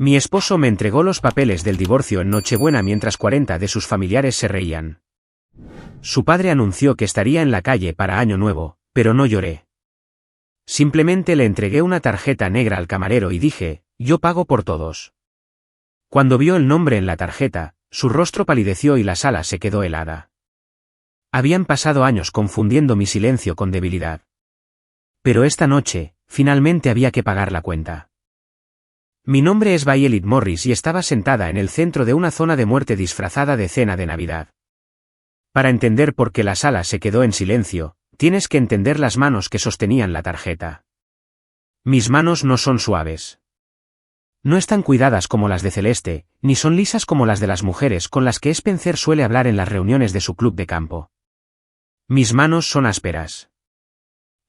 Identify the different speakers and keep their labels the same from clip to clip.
Speaker 1: Mi esposo me entregó los papeles del divorcio en Nochebuena mientras 40 de sus familiares se reían. Su padre anunció que estaría en la calle para Año Nuevo, pero no lloré. Simplemente le entregué una tarjeta negra al camarero y dije, yo pago por todos. Cuando vio el nombre en la tarjeta, su rostro palideció y la sala se quedó helada. Habían pasado años confundiendo mi silencio con debilidad. Pero esta noche, finalmente había que pagar la cuenta. Mi nombre es Violet Morris y estaba sentada en el centro de una zona de muerte disfrazada de cena de Navidad. Para entender por qué la sala se quedó en silencio, tienes que entender las manos que sostenían la tarjeta. Mis manos no son suaves. No están cuidadas como las de Celeste, ni son lisas como las de las mujeres con las que Spencer suele hablar en las reuniones de su club de campo. Mis manos son ásperas.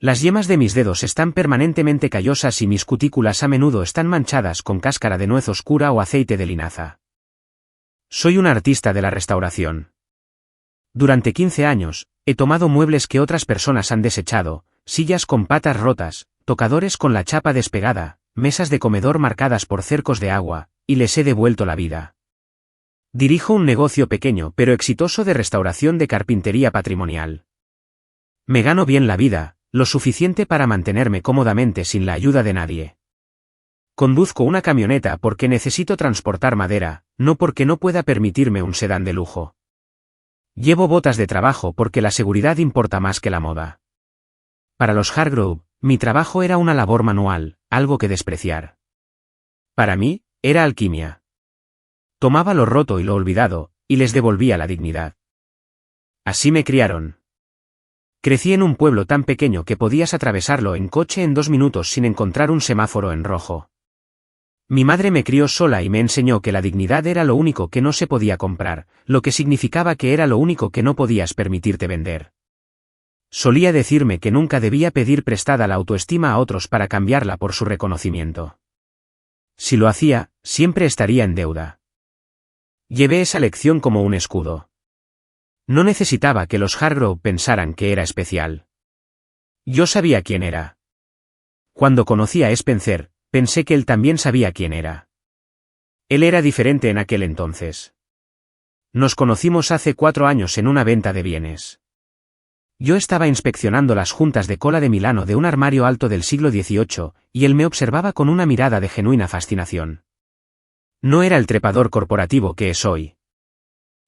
Speaker 1: Las yemas de mis dedos están permanentemente callosas y mis cutículas a menudo están manchadas con cáscara de nuez oscura o aceite de linaza. Soy un artista de la restauración. Durante 15 años, he tomado muebles que otras personas han desechado, sillas con patas rotas, tocadores con la chapa despegada, mesas de comedor marcadas por cercos de agua, y les he devuelto la vida. Dirijo un negocio pequeño pero exitoso de restauración de carpintería patrimonial. Me gano bien la vida, lo suficiente para mantenerme cómodamente sin la ayuda de nadie. Conduzco una camioneta porque necesito transportar madera, no porque no pueda permitirme un sedán de lujo. Llevo botas de trabajo porque la seguridad importa más que la moda. Para los Hargrove, mi trabajo era una labor manual, algo que despreciar. Para mí, era alquimia. Tomaba lo roto y lo olvidado, y les devolvía la dignidad. Así me criaron. Crecí en un pueblo tan pequeño que podías atravesarlo en coche en 2 minutos sin encontrar un semáforo en rojo. Mi madre me crió sola y me enseñó que la dignidad era lo único que no se podía comprar, lo que significaba que era lo único que no podías permitirte vender. Solía decirme que nunca debía pedir prestada la autoestima a otros para cambiarla por su reconocimiento. Si lo hacía, siempre estaría en deuda. Llevé esa lección como un escudo. No necesitaba que los Hargrove pensaran que era especial. Yo sabía quién era. Cuando conocí a Spencer, pensé que él también sabía quién era. Él era diferente en aquel entonces. Nos conocimos hace 4 años en una venta de bienes. Yo estaba inspeccionando las juntas de cola de Milano de un armario alto del siglo XVIII, y él me observaba con una mirada de genuina fascinación. No era el trepador corporativo que es hoy.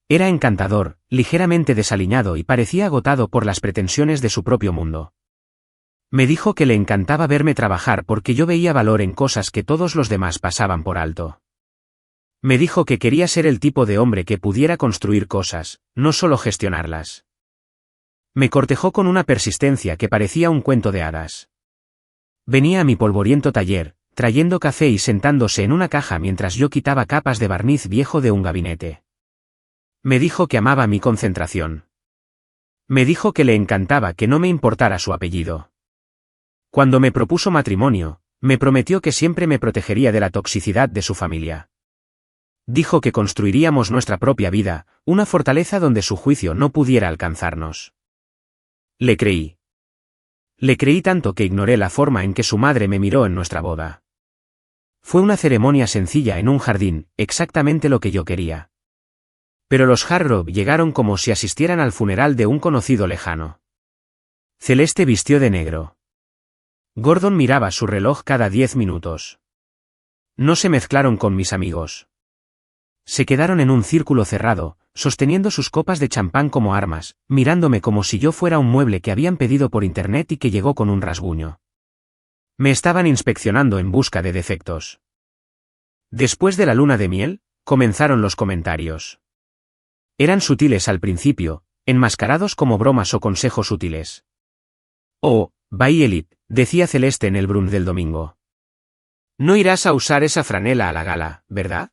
Speaker 1: Era encantador, ligeramente desaliñado y parecía agotado por las pretensiones de su propio mundo. Me dijo que le encantaba verme trabajar porque yo veía valor en cosas que todos los demás pasaban por alto. Me dijo que quería ser el tipo de hombre que pudiera construir cosas, no solo gestionarlas. Me cortejó con una persistencia que parecía un cuento de hadas. Venía a mi polvoriento taller, trayendo café y sentándose en una caja mientras yo quitaba capas de barniz viejo de un gabinete. Me dijo que amaba mi concentración. Me dijo que le encantaba que no me importara su apellido. Cuando me propuso matrimonio, me prometió que siempre me protegería de la toxicidad de su familia. Dijo que construiríamos nuestra propia vida, una fortaleza donde su juicio no pudiera alcanzarnos. Le creí. Le creí tanto que ignoré la forma en que su madre me miró en nuestra boda. Fue una ceremonia sencilla en un jardín, exactamente lo que yo quería. Pero los Hargrove llegaron como si asistieran al funeral de un conocido lejano. Celeste vistió de negro. Gordon miraba su reloj cada 10 minutos. No se mezclaron con mis amigos. Se quedaron en un círculo cerrado, sosteniendo sus copas de champán como armas, mirándome como si yo fuera un mueble que habían pedido por internet y que llegó con un rasguño. Me estaban inspeccionando en busca de defectos. Después de la luna de miel, comenzaron los comentarios. Eran sutiles al principio, enmascarados como bromas o consejos útiles. Oh, Violet, decía Celeste en el brunch del domingo. No irás a usar esa franela a la gala, ¿verdad?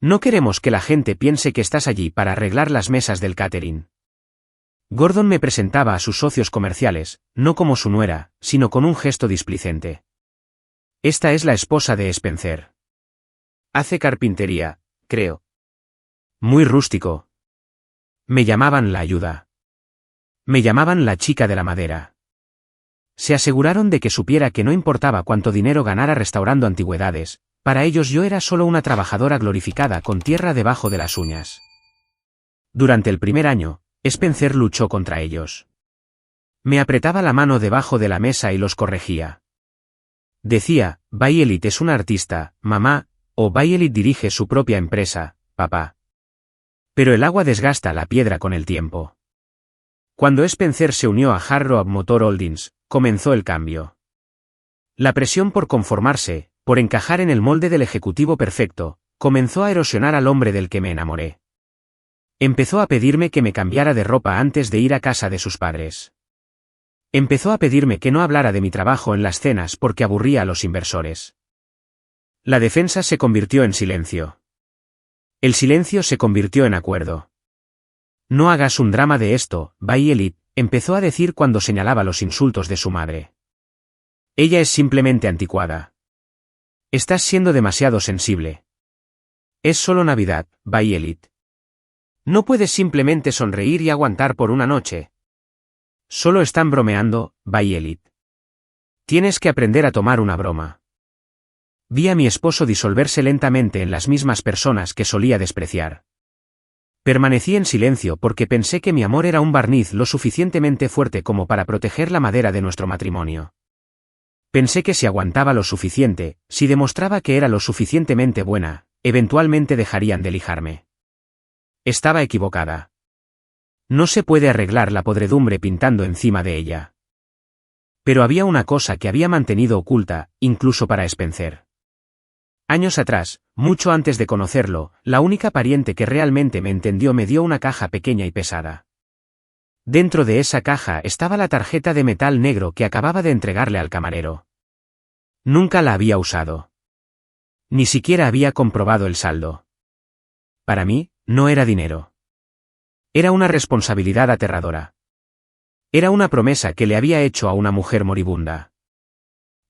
Speaker 1: No queremos que la gente piense que estás allí para arreglar las mesas del catering. Gordon me presentaba a sus socios comerciales, no como su nuera, sino con un gesto displicente. Esta es la esposa de Spencer. Hace carpintería, creo. Muy rústico. Me llamaban la ayuda. Me llamaban la chica de la madera. Se aseguraron de que supiera que no importaba cuánto dinero ganara restaurando antigüedades, Para ellos yo era solo una trabajadora glorificada con tierra debajo de las uñas. Durante el primer año, Spencer luchó contra ellos. Me apretaba la mano debajo de la mesa y los corregía. Decía, Violet es una artista, mamá, o Violet dirige su propia empresa, papá. Pero el agua desgasta la piedra con el tiempo. Cuando Spencer se unió a Hard Rock Motor Holdings, comenzó el cambio. La presión por conformarse, por encajar en el molde del ejecutivo perfecto, comenzó a erosionar al hombre del que me enamoré. Empezó a pedirme que me cambiara de ropa antes de ir a casa de sus padres. Empezó a pedirme que no hablara de mi trabajo en las cenas porque aburría a los inversores. La defensa se convirtió en silencio. El silencio se convirtió en acuerdo. No hagas un drama de esto, Violet, empezó a decir cuando señalaba los insultos de su madre. Ella es simplemente anticuada. Estás siendo demasiado sensible. Es solo Navidad, Violet. No puedes simplemente sonreír y aguantar por una noche. Solo están bromeando, Violet. Tienes que aprender a tomar una broma. Vi a mi esposo disolverse lentamente en las mismas personas que solía despreciar. Permanecí en silencio porque pensé que mi amor era un barniz lo suficientemente fuerte como para proteger la madera de nuestro matrimonio. Pensé que si aguantaba lo suficiente, si demostraba que era lo suficientemente buena, eventualmente dejarían de lijarme. Estaba equivocada. No se puede arreglar la podredumbre pintando encima de ella. Pero había una cosa que había mantenido oculta, incluso para Spencer. Años atrás, mucho antes de conocerlo, la única pariente que realmente me entendió me dio una caja pequeña y pesada. Dentro de esa caja estaba la tarjeta de metal negro que acababa de entregarle al camarero. Nunca la había usado. Ni siquiera había comprobado el saldo. Para mí, no era dinero. Era una responsabilidad aterradora. Era una promesa que le había hecho a una mujer moribunda.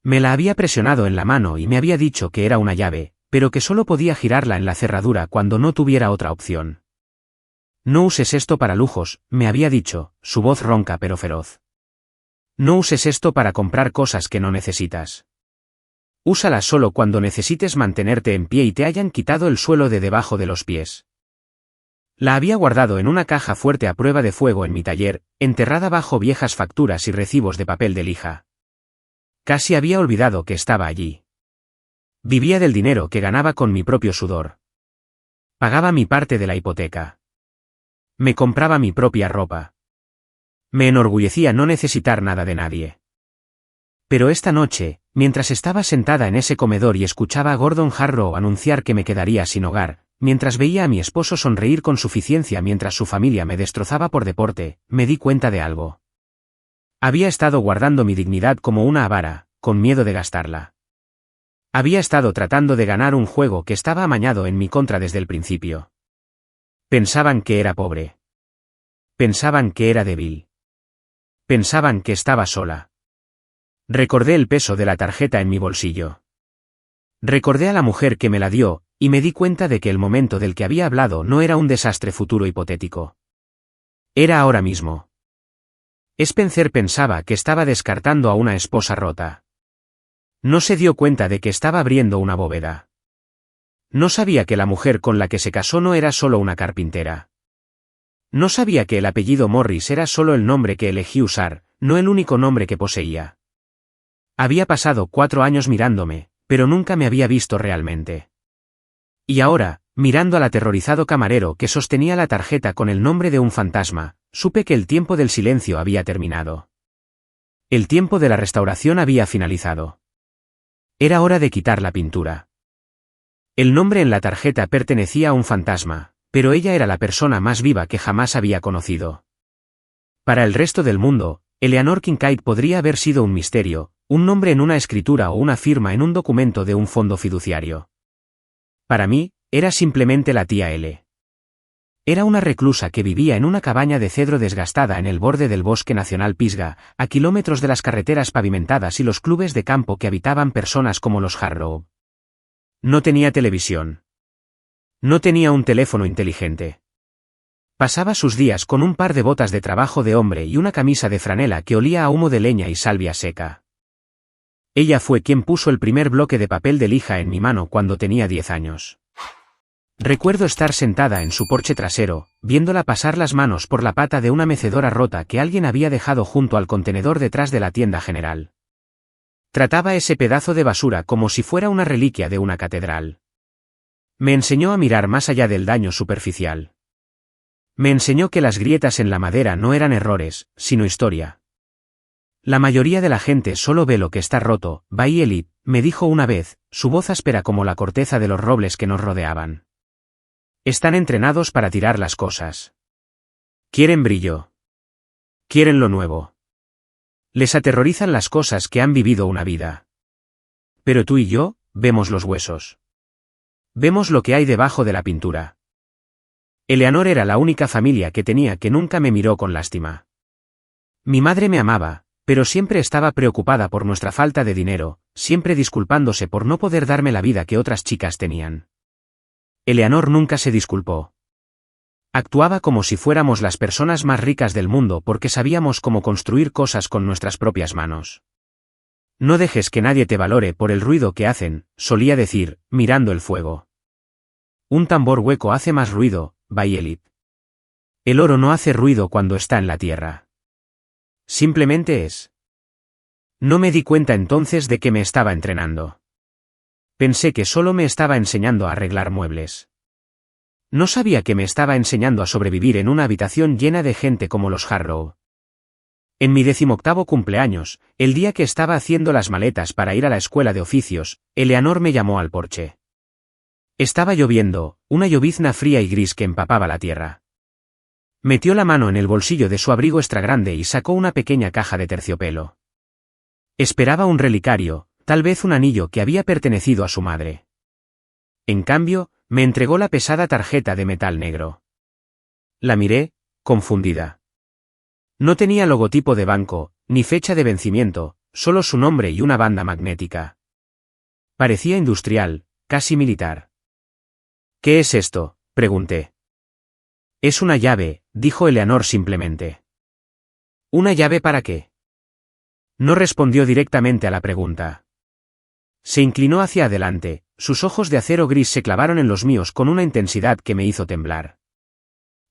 Speaker 1: Me la había presionado en la mano y me había dicho que era una llave, pero que solo podía girarla en la cerradura cuando no tuviera otra opción. No uses esto para lujos, me había dicho, su voz ronca pero feroz. No uses esto para comprar cosas que no necesitas. Úsala solo cuando necesites mantenerte en pie y te hayan quitado el suelo de debajo de los pies. La había guardado en una caja fuerte a prueba de fuego en mi taller, enterrada bajo viejas facturas y recibos de papel de lija. Casi había olvidado que estaba allí. Vivía del dinero que ganaba con mi propio sudor. Pagaba mi parte de la hipoteca. Me compraba mi propia ropa. Me enorgullecía no necesitar nada de nadie. Pero esta noche, mientras estaba sentada en ese comedor y escuchaba a Gordon Harrow anunciar que me quedaría sin hogar, mientras veía a mi esposo sonreír con suficiencia mientras su familia me destrozaba por deporte, me di cuenta de algo. Había estado guardando mi dignidad como una avara, con miedo de gastarla. Había estado tratando de ganar un juego que estaba amañado en mi contra desde el principio. Pensaban que era pobre. Pensaban que era débil. Pensaban que estaba sola. Recordé el peso de la tarjeta en mi bolsillo. Recordé a la mujer que me la dio, y me di cuenta de que el momento del que había hablado no era un desastre futuro hipotético. Era ahora mismo. Spencer pensaba que estaba descartando a una esposa rota. No se dio cuenta de que estaba abriendo una bóveda. No sabía que la mujer con la que se casó no era solo una carpintera. No sabía que el apellido Morris era solo el nombre que elegí usar, no el único nombre que poseía. Había pasado 4 años mirándome, pero nunca me había visto realmente. Y ahora, mirando al aterrorizado camarero que sostenía la tarjeta con el nombre de un fantasma, supe que el tiempo del silencio había terminado. El tiempo de la restauración había finalizado. Era hora de quitar la pintura. El nombre en la tarjeta pertenecía a un fantasma, pero ella era la persona más viva que jamás había conocido. Para el resto del mundo, Eleanor Kincaid podría haber sido un misterio, un nombre en una escritura o una firma en un documento de un fondo fiduciario. Para mí, era simplemente la tía L. Era una reclusa que vivía en una cabaña de cedro desgastada en el borde del Bosque Nacional Pisgah, a kilómetros de las carreteras pavimentadas y los clubes de campo que habitaban personas como los Harrow. No tenía televisión. No tenía un teléfono inteligente. Pasaba sus días con un par de botas de trabajo de hombre y una camisa de franela que olía a humo de leña y salvia seca. Ella fue quien puso el primer bloque de papel de lija en mi mano cuando tenía 10 años. Recuerdo estar sentada en su porche trasero, viéndola pasar las manos por la pata de una mecedora rota que alguien había dejado junto al contenedor detrás de la tienda general. Trataba ese pedazo de basura como si fuera una reliquia de una catedral. Me enseñó a mirar más allá del daño superficial. Me enseñó que las grietas en la madera no eran errores, sino historia. La mayoría de la gente solo ve lo que está roto, Violet, me dijo una vez, su voz áspera como la corteza de los robles que nos rodeaban. Están entrenados para tirar las cosas. Quieren brillo. Quieren lo nuevo. Les aterrorizan las cosas que han vivido una vida. Pero tú y yo, vemos los huesos. Vemos lo que hay debajo de la pintura. Eleanor era la única familia que tenía que nunca me miró con lástima. Mi madre me amaba, pero siempre estaba preocupada por nuestra falta de dinero, siempre disculpándose por no poder darme la vida que otras chicas tenían. Eleanor nunca se disculpó. Actuaba como si fuéramos las personas más ricas del mundo porque sabíamos cómo construir cosas con nuestras propias manos. No dejes que nadie te valore por el ruido que hacen, solía decir, mirando el fuego. Un tambor hueco hace más ruido, Violet. El oro no hace ruido cuando está en la tierra. Simplemente es. No me di cuenta entonces de que me estaba entrenando. Pensé que solo me estaba enseñando a arreglar muebles. No sabía que me estaba enseñando a sobrevivir en una habitación llena de gente como los Harrow. En mi 18º cumpleaños, el día que estaba haciendo las maletas para ir a la escuela de oficios, Eleanor me llamó al porche. Estaba lloviendo, una llovizna fría y gris que empapaba la tierra. Metió la mano en el bolsillo de su abrigo extra grande y sacó una pequeña caja de terciopelo. Esperaba un relicario, tal vez un anillo que había pertenecido a su madre. En cambio, me entregó la pesada tarjeta de metal negro. La miré, confundida. No tenía logotipo de banco, ni fecha de vencimiento, solo su nombre y una banda magnética. Parecía industrial, casi militar. ¿Qué es esto?, pregunté. Es una llave, dijo Eleanor simplemente. ¿Una llave para qué? No respondió directamente a la pregunta. Se inclinó hacia adelante, sus ojos de acero gris se clavaron en los míos con una intensidad que me hizo temblar.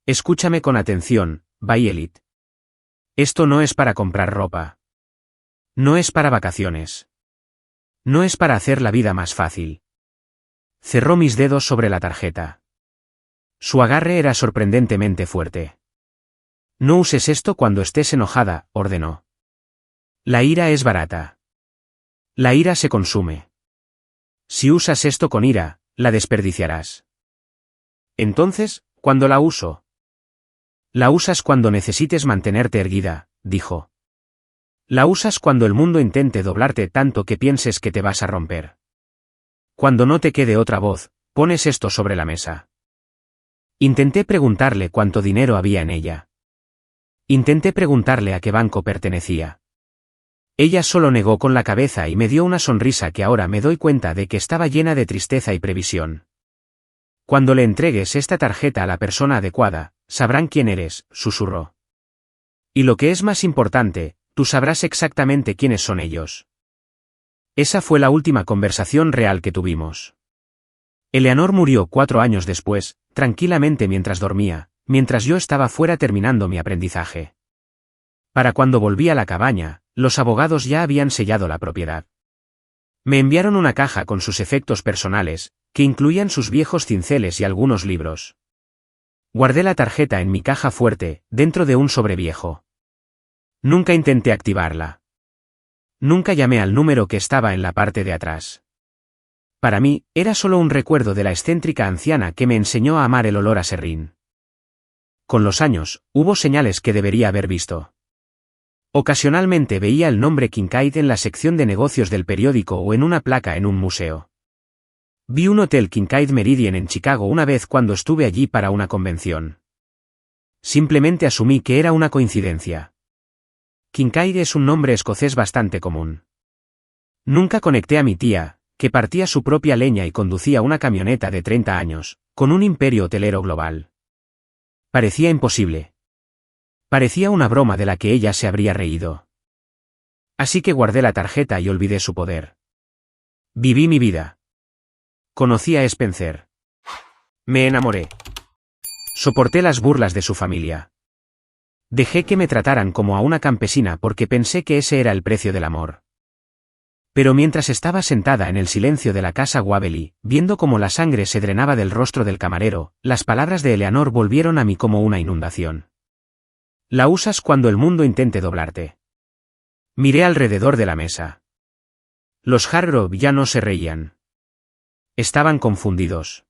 Speaker 1: Escúchame con atención, Violet. Esto no es para comprar ropa. No es para vacaciones. No es para hacer la vida más fácil. Cerró mis dedos sobre la tarjeta. Su agarre era sorprendentemente fuerte. No uses esto cuando estés enojada, ordenó. La ira es barata. La ira se consume. Si usas esto con ira, la desperdiciarás. Entonces, ¿cuándo la uso? La usas cuando necesites mantenerte erguida, dijo. La usas cuando el mundo intente doblarte tanto que pienses que te vas a romper. Cuando no te quede otra voz, pones esto sobre la mesa. Intenté preguntarle cuánto dinero había en ella. Intenté preguntarle a qué banco pertenecía. Ella solo negó con la cabeza y me dio una sonrisa que ahora me doy cuenta de que estaba llena de tristeza y previsión. Cuando le entregues esta tarjeta a la persona adecuada, sabrán quién eres, susurró. Y lo que es más importante, tú sabrás exactamente quiénes son ellos. Esa fue la última conversación real que tuvimos. Eleanor murió 4 años después, tranquilamente mientras dormía, mientras yo estaba fuera terminando mi aprendizaje. Para cuando volví a la cabaña, los abogados ya habían sellado la propiedad. Me enviaron una caja con sus efectos personales, que incluían sus viejos cinceles y algunos libros. Guardé la tarjeta en mi caja fuerte, dentro de un sobre viejo. Nunca intenté activarla. Nunca llamé al número que estaba en la parte de atrás. Para mí, era solo un recuerdo de la excéntrica anciana que me enseñó a amar el olor a serrín. Con los años, hubo señales que debería haber visto. Ocasionalmente veía el nombre Kincaid en la sección de negocios del periódico o en una placa en un museo. Vi un hotel Kincaid Meridian en Chicago una vez cuando estuve allí para una convención. Simplemente asumí que era una coincidencia. Kincaid es un nombre escocés bastante común. Nunca conecté a mi tía, que partía su propia leña y conducía una camioneta de 30 años, con un imperio hotelero global. Parecía imposible. Parecía una broma de la que ella se habría reído. Así que guardé la tarjeta y olvidé su poder. Viví mi vida. Conocí a Spencer. Me enamoré. Soporté las burlas de su familia. Dejé que me trataran como a una campesina porque pensé que ese era el precio del amor. Pero mientras estaba sentada en el silencio de la casa Waverly, viendo cómo la sangre se drenaba del rostro del camarero, las palabras de Eleanor volvieron a mí como una inundación. La usas cuando el mundo intente doblarte. Miré alrededor de la mesa. Los Hargrove ya no se reían. Estaban confundidos.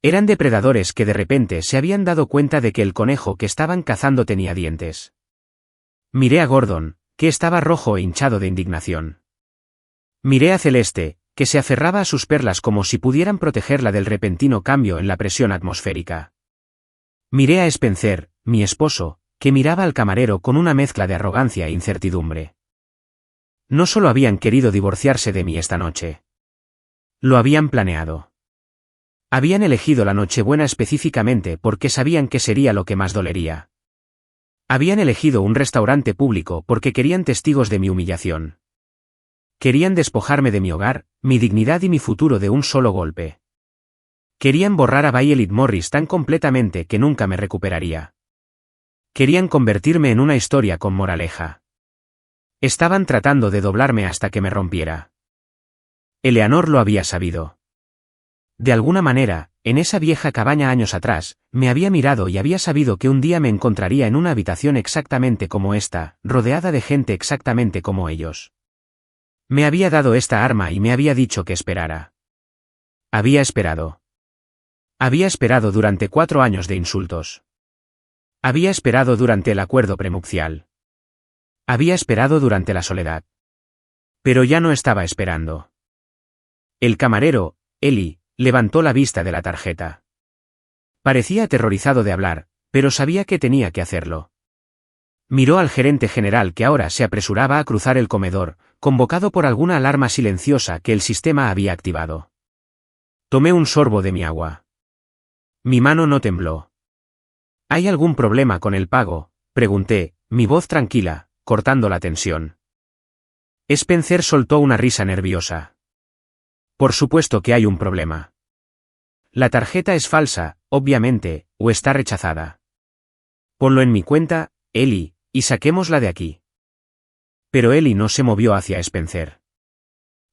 Speaker 1: Eran depredadores que de repente se habían dado cuenta de que el conejo que estaban cazando tenía dientes. Miré a Gordon, que estaba rojo e hinchado de indignación. Miré a Celeste, que se aferraba a sus perlas como si pudieran protegerla del repentino cambio en la presión atmosférica. Miré a Spencer, mi esposo, que miraba al camarero con una mezcla de arrogancia e incertidumbre. No solo habían querido divorciarse de mí esta noche. Lo habían planeado. Habían elegido la Nochebuena específicamente porque sabían que sería lo que más dolería. Habían elegido un restaurante público porque querían testigos de mi humillación. Querían despojarme de mi hogar, mi dignidad y mi futuro de un solo golpe. Querían borrar a Violet Morris tan completamente que nunca me recuperaría. Querían convertirme en una historia con moraleja. Estaban tratando de doblarme hasta que me rompiera. Eleanor lo había sabido. De alguna manera, en esa vieja cabaña años atrás, me había mirado y había sabido que un día me encontraría en una habitación exactamente como esta, rodeada de gente exactamente como ellos. Me había dado esta arma y me había dicho que esperara. Había esperado. Había esperado durante 4 años de insultos. Había esperado durante el acuerdo prenupcial. Había esperado durante la soledad. Pero ya no estaba esperando. El camarero, Eli, levantó la vista de la tarjeta. Parecía aterrorizado de hablar, pero sabía que tenía que hacerlo. Miró al gerente general que ahora se apresuraba a cruzar el comedor, convocado por alguna alarma silenciosa que el sistema había activado. Tomé un sorbo de mi agua. Mi mano no tembló. ¿Hay algún problema con el pago?, pregunté, mi voz tranquila, cortando la tensión. Spencer soltó una risa nerviosa. Por supuesto que hay un problema. La tarjeta es falsa, obviamente, o está rechazada. Ponlo en mi cuenta, Eli, y saquémosla de aquí. Pero Eli no se movió hacia Spencer.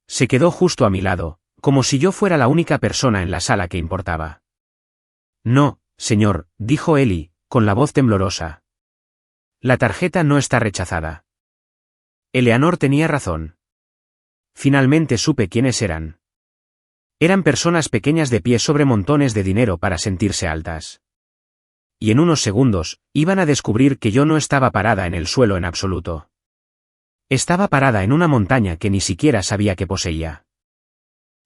Speaker 1: Se quedó justo a mi lado, como si yo fuera la única persona en la sala que importaba. No, señor, dijo Eli, con la voz temblorosa. La tarjeta no está rechazada. Eleanor tenía razón. Finalmente supe quiénes eran. Eran personas pequeñas de pie sobre montones de dinero para sentirse altas. Y en unos segundos, iban a descubrir que yo no estaba parada en el suelo en absoluto. Estaba parada en una montaña que ni siquiera sabía que poseía.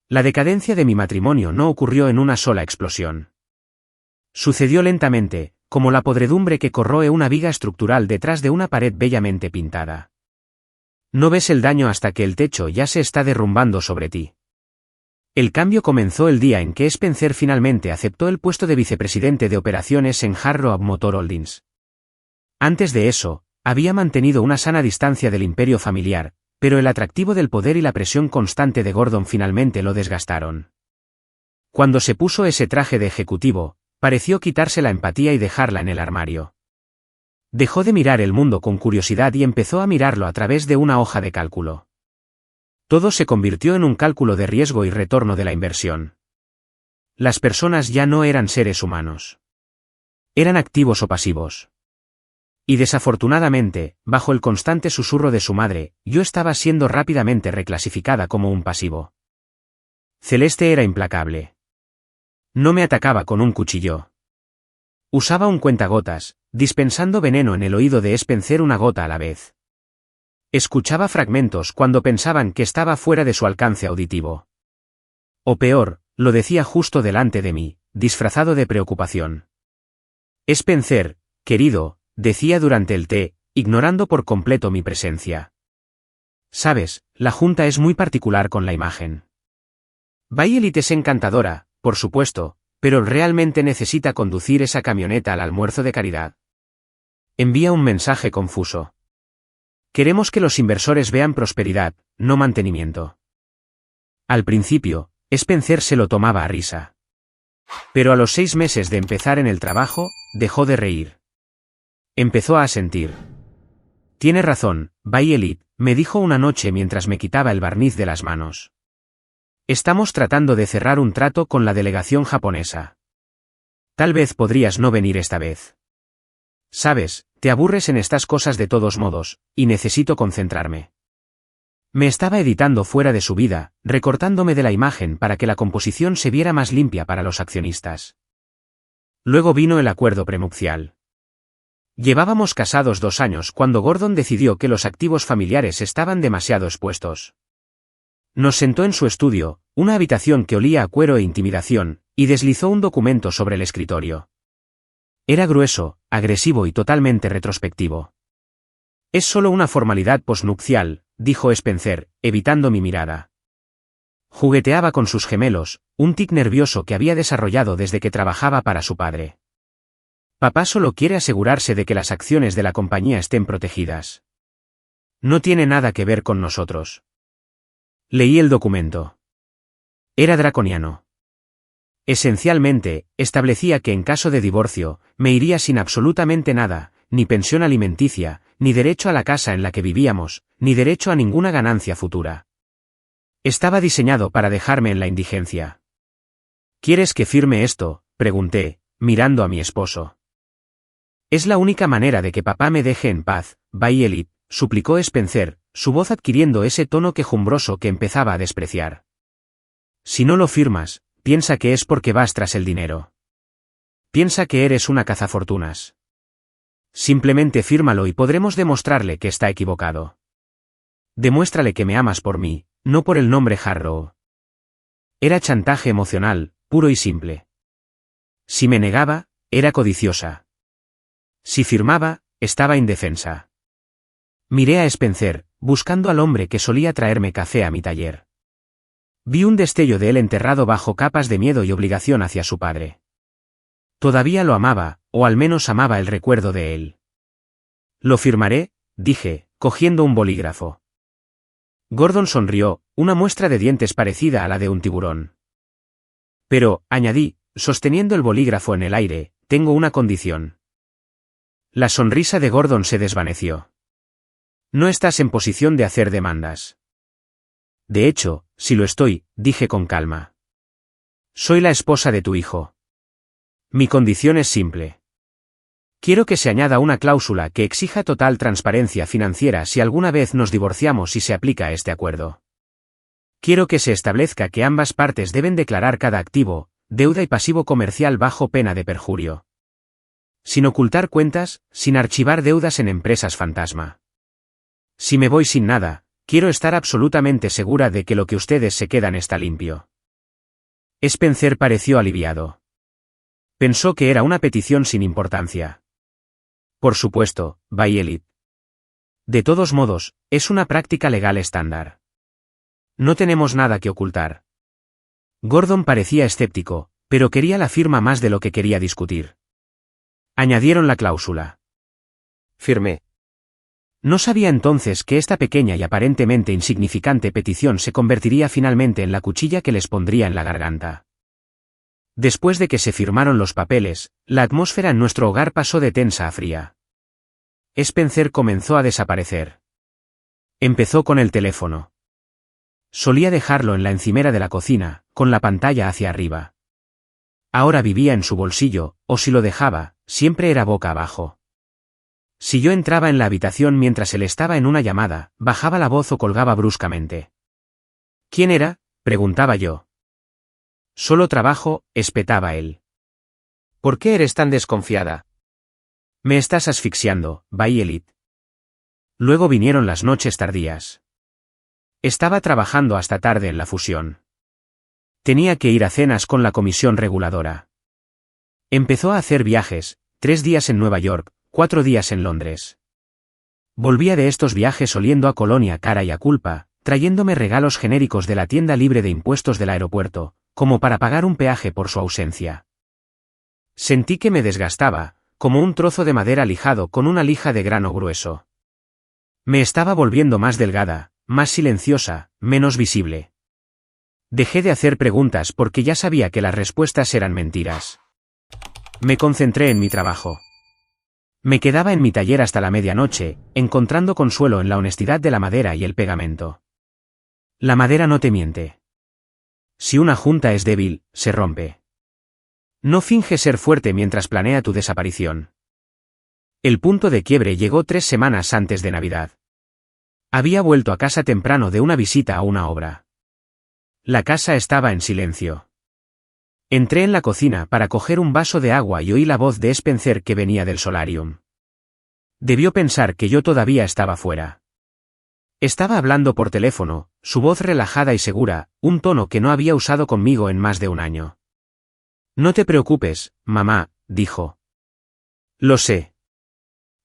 Speaker 1: La decadencia de mi matrimonio no ocurrió en una sola explosión. Sucedió lentamente, como la podredumbre que corroe una viga estructural detrás de una pared bellamente pintada. No ves el daño hasta que el techo ya se está derrumbando sobre ti. El cambio comenzó el día en que Spencer finalmente aceptó el puesto de vicepresidente de operaciones en Harrow Motor Holdings. Antes de eso, había mantenido una sana distancia del imperio familiar, pero el atractivo del poder y la presión constante de Gordon finalmente lo desgastaron. Cuando se puso ese traje de ejecutivo, pareció quitarse la empatía y dejarla en el armario. Dejó de mirar el mundo con curiosidad y empezó a mirarlo a través de una hoja de cálculo. Todo se convirtió en un cálculo de riesgo y retorno de la inversión. Las personas ya no eran seres humanos. Eran activos o pasivos. Y desafortunadamente, bajo el constante susurro de su madre, yo estaba siendo rápidamente reclasificada como un pasivo. Celeste era implacable. No me atacaba con un cuchillo. Usaba un cuentagotas, dispensando veneno en el oído de Spencer una gota a la vez. Escuchaba fragmentos cuando pensaban que estaba fuera de su alcance auditivo. O peor, lo decía justo delante de mí, disfrazado de preocupación. Spencer, querido, decía durante el té, ignorando por completo mi presencia. Sabes, la junta es muy particular con la imagen. Violet es encantadora, por supuesto, pero realmente necesita conducir esa camioneta al almuerzo de caridad. Envía un mensaje confuso. Queremos que los inversores vean prosperidad, no mantenimiento. Al principio, Spencer se lo tomaba a risa. Pero a los 6 meses de empezar en el trabajo, dejó de reír. Empezó a asentir. Tiene razón, Violet, me dijo una noche mientras me quitaba el barniz de las manos. Estamos tratando de cerrar un trato con la delegación japonesa. Tal vez podrías no venir esta vez. Sabes, te aburres en estas cosas de todos modos, y necesito concentrarme. Me estaba editando fuera de su vida, recortándome de la imagen para que la composición se viera más limpia para los accionistas. Luego vino el acuerdo prenupcial. Llevábamos casados 2 años cuando Gordon decidió que los activos familiares estaban demasiado expuestos. Nos sentó en su estudio, una habitación que olía a cuero e intimidación, y deslizó un documento sobre el escritorio. Era grueso, agresivo y totalmente retrospectivo. Es solo una formalidad posnupcial, dijo Spencer, evitando mi mirada. Jugueteaba con sus gemelos, un tic nervioso que había desarrollado desde que trabajaba para su padre. Papá solo quiere asegurarse de que las acciones de la compañía estén protegidas. No tiene nada que ver con nosotros. Leí el documento. Era draconiano. Esencialmente, establecía que en caso de divorcio, me iría sin absolutamente nada, ni pensión alimenticia, ni derecho a la casa en la que vivíamos, ni derecho a ninguna ganancia futura. Estaba diseñado para dejarme en la indigencia. ¿Quieres que firme esto?, pregunté, mirando a mi esposo. Es la única manera de que papá me deje en paz, Violet, suplicó Spencer, su voz adquiriendo ese tono quejumbroso que empezaba a despreciar. Si no lo firmas, piensa que es porque vas tras el dinero. Piensa que eres una cazafortunas. Simplemente fírmalo y podremos demostrarle que está equivocado. Demuéstrale que me amas por mí, no por el nombre Harrow. Era chantaje emocional, puro y simple. Si me negaba, era codiciosa. Si firmaba, estaba indefensa. Miré a Spencer, buscando al hombre que solía traerme café a mi taller. Vi un destello de él enterrado bajo capas de miedo y obligación hacia su padre. Todavía lo amaba, o al menos amaba el recuerdo de él. Lo firmaré, dije, cogiendo un bolígrafo. Gordon sonrió, una muestra de dientes parecida a la de un tiburón. Pero, añadí, sosteniendo el bolígrafo en el aire, tengo una condición. La sonrisa de Gordon se desvaneció. No estás en posición de hacer demandas. De hecho, si lo estoy, dije con calma. Soy la esposa de tu hijo. Mi condición es simple. Quiero que se añada una cláusula que exija total transparencia financiera si alguna vez nos divorciamos y se aplica este acuerdo. Quiero que se establezca que ambas partes deben declarar cada activo, deuda y pasivo comercial bajo pena de perjurio. Sin ocultar cuentas, sin archivar deudas en empresas fantasma. Si me voy sin nada, quiero estar absolutamente segura de que lo que ustedes se quedan está limpio. Spencer pareció aliviado. Pensó que era una petición sin importancia. Por supuesto, Violet. De todos modos, es una práctica legal estándar. No tenemos nada que ocultar. Gordon parecía escéptico, pero quería la firma más de lo que quería discutir. Añadieron la cláusula. Firmé. No sabía entonces que esta pequeña y aparentemente insignificante petición se convertiría finalmente en la cuchilla que les pondría en la garganta. Después de que se firmaron los papeles, la atmósfera en nuestro hogar pasó de tensa a fría. Spencer comenzó a desaparecer. Empezó con el teléfono. Solía dejarlo en la encimera de la cocina, con la pantalla hacia arriba. Ahora vivía en su bolsillo, o si lo dejaba, siempre era boca abajo. Si yo entraba en la habitación mientras él estaba en una llamada, bajaba la voz o colgaba bruscamente. ¿Quién era?, preguntaba yo. Solo trabajo, espetaba él. ¿Por qué eres tan desconfiada? Me estás asfixiando, Violet. Luego vinieron las noches tardías. Estaba trabajando hasta tarde en la fusión. Tenía que ir a cenas con la comisión reguladora. Empezó a hacer viajes, 3 días en Nueva York, 4 días en Londres. Volvía de estos viajes oliendo a colonia cara y a culpa, trayéndome regalos genéricos de la tienda libre de impuestos del aeropuerto, como para pagar un peaje por su ausencia. Sentí que me desgastaba, como un trozo de madera lijado con una lija de grano grueso. Me estaba volviendo más delgada, más silenciosa, menos visible. Dejé de hacer preguntas porque ya sabía que las respuestas eran mentiras. Me concentré en mi trabajo. Me quedaba en mi taller hasta la medianoche, encontrando consuelo en la honestidad de la madera y el pegamento. La madera no te miente. Si una junta es débil, se rompe. No finge ser fuerte mientras planea tu desaparición. El punto de quiebre llegó 3 semanas antes de Navidad. Había vuelto a casa temprano de una visita a una obra. La casa estaba en silencio. Entré en la cocina para coger un vaso de agua y oí la voz de Spencer que venía del solarium. Debió pensar que yo todavía estaba fuera. Estaba hablando por teléfono, su voz relajada y segura, un tono que no había usado conmigo en más de un año. No te preocupes, mamá, dijo. Lo sé.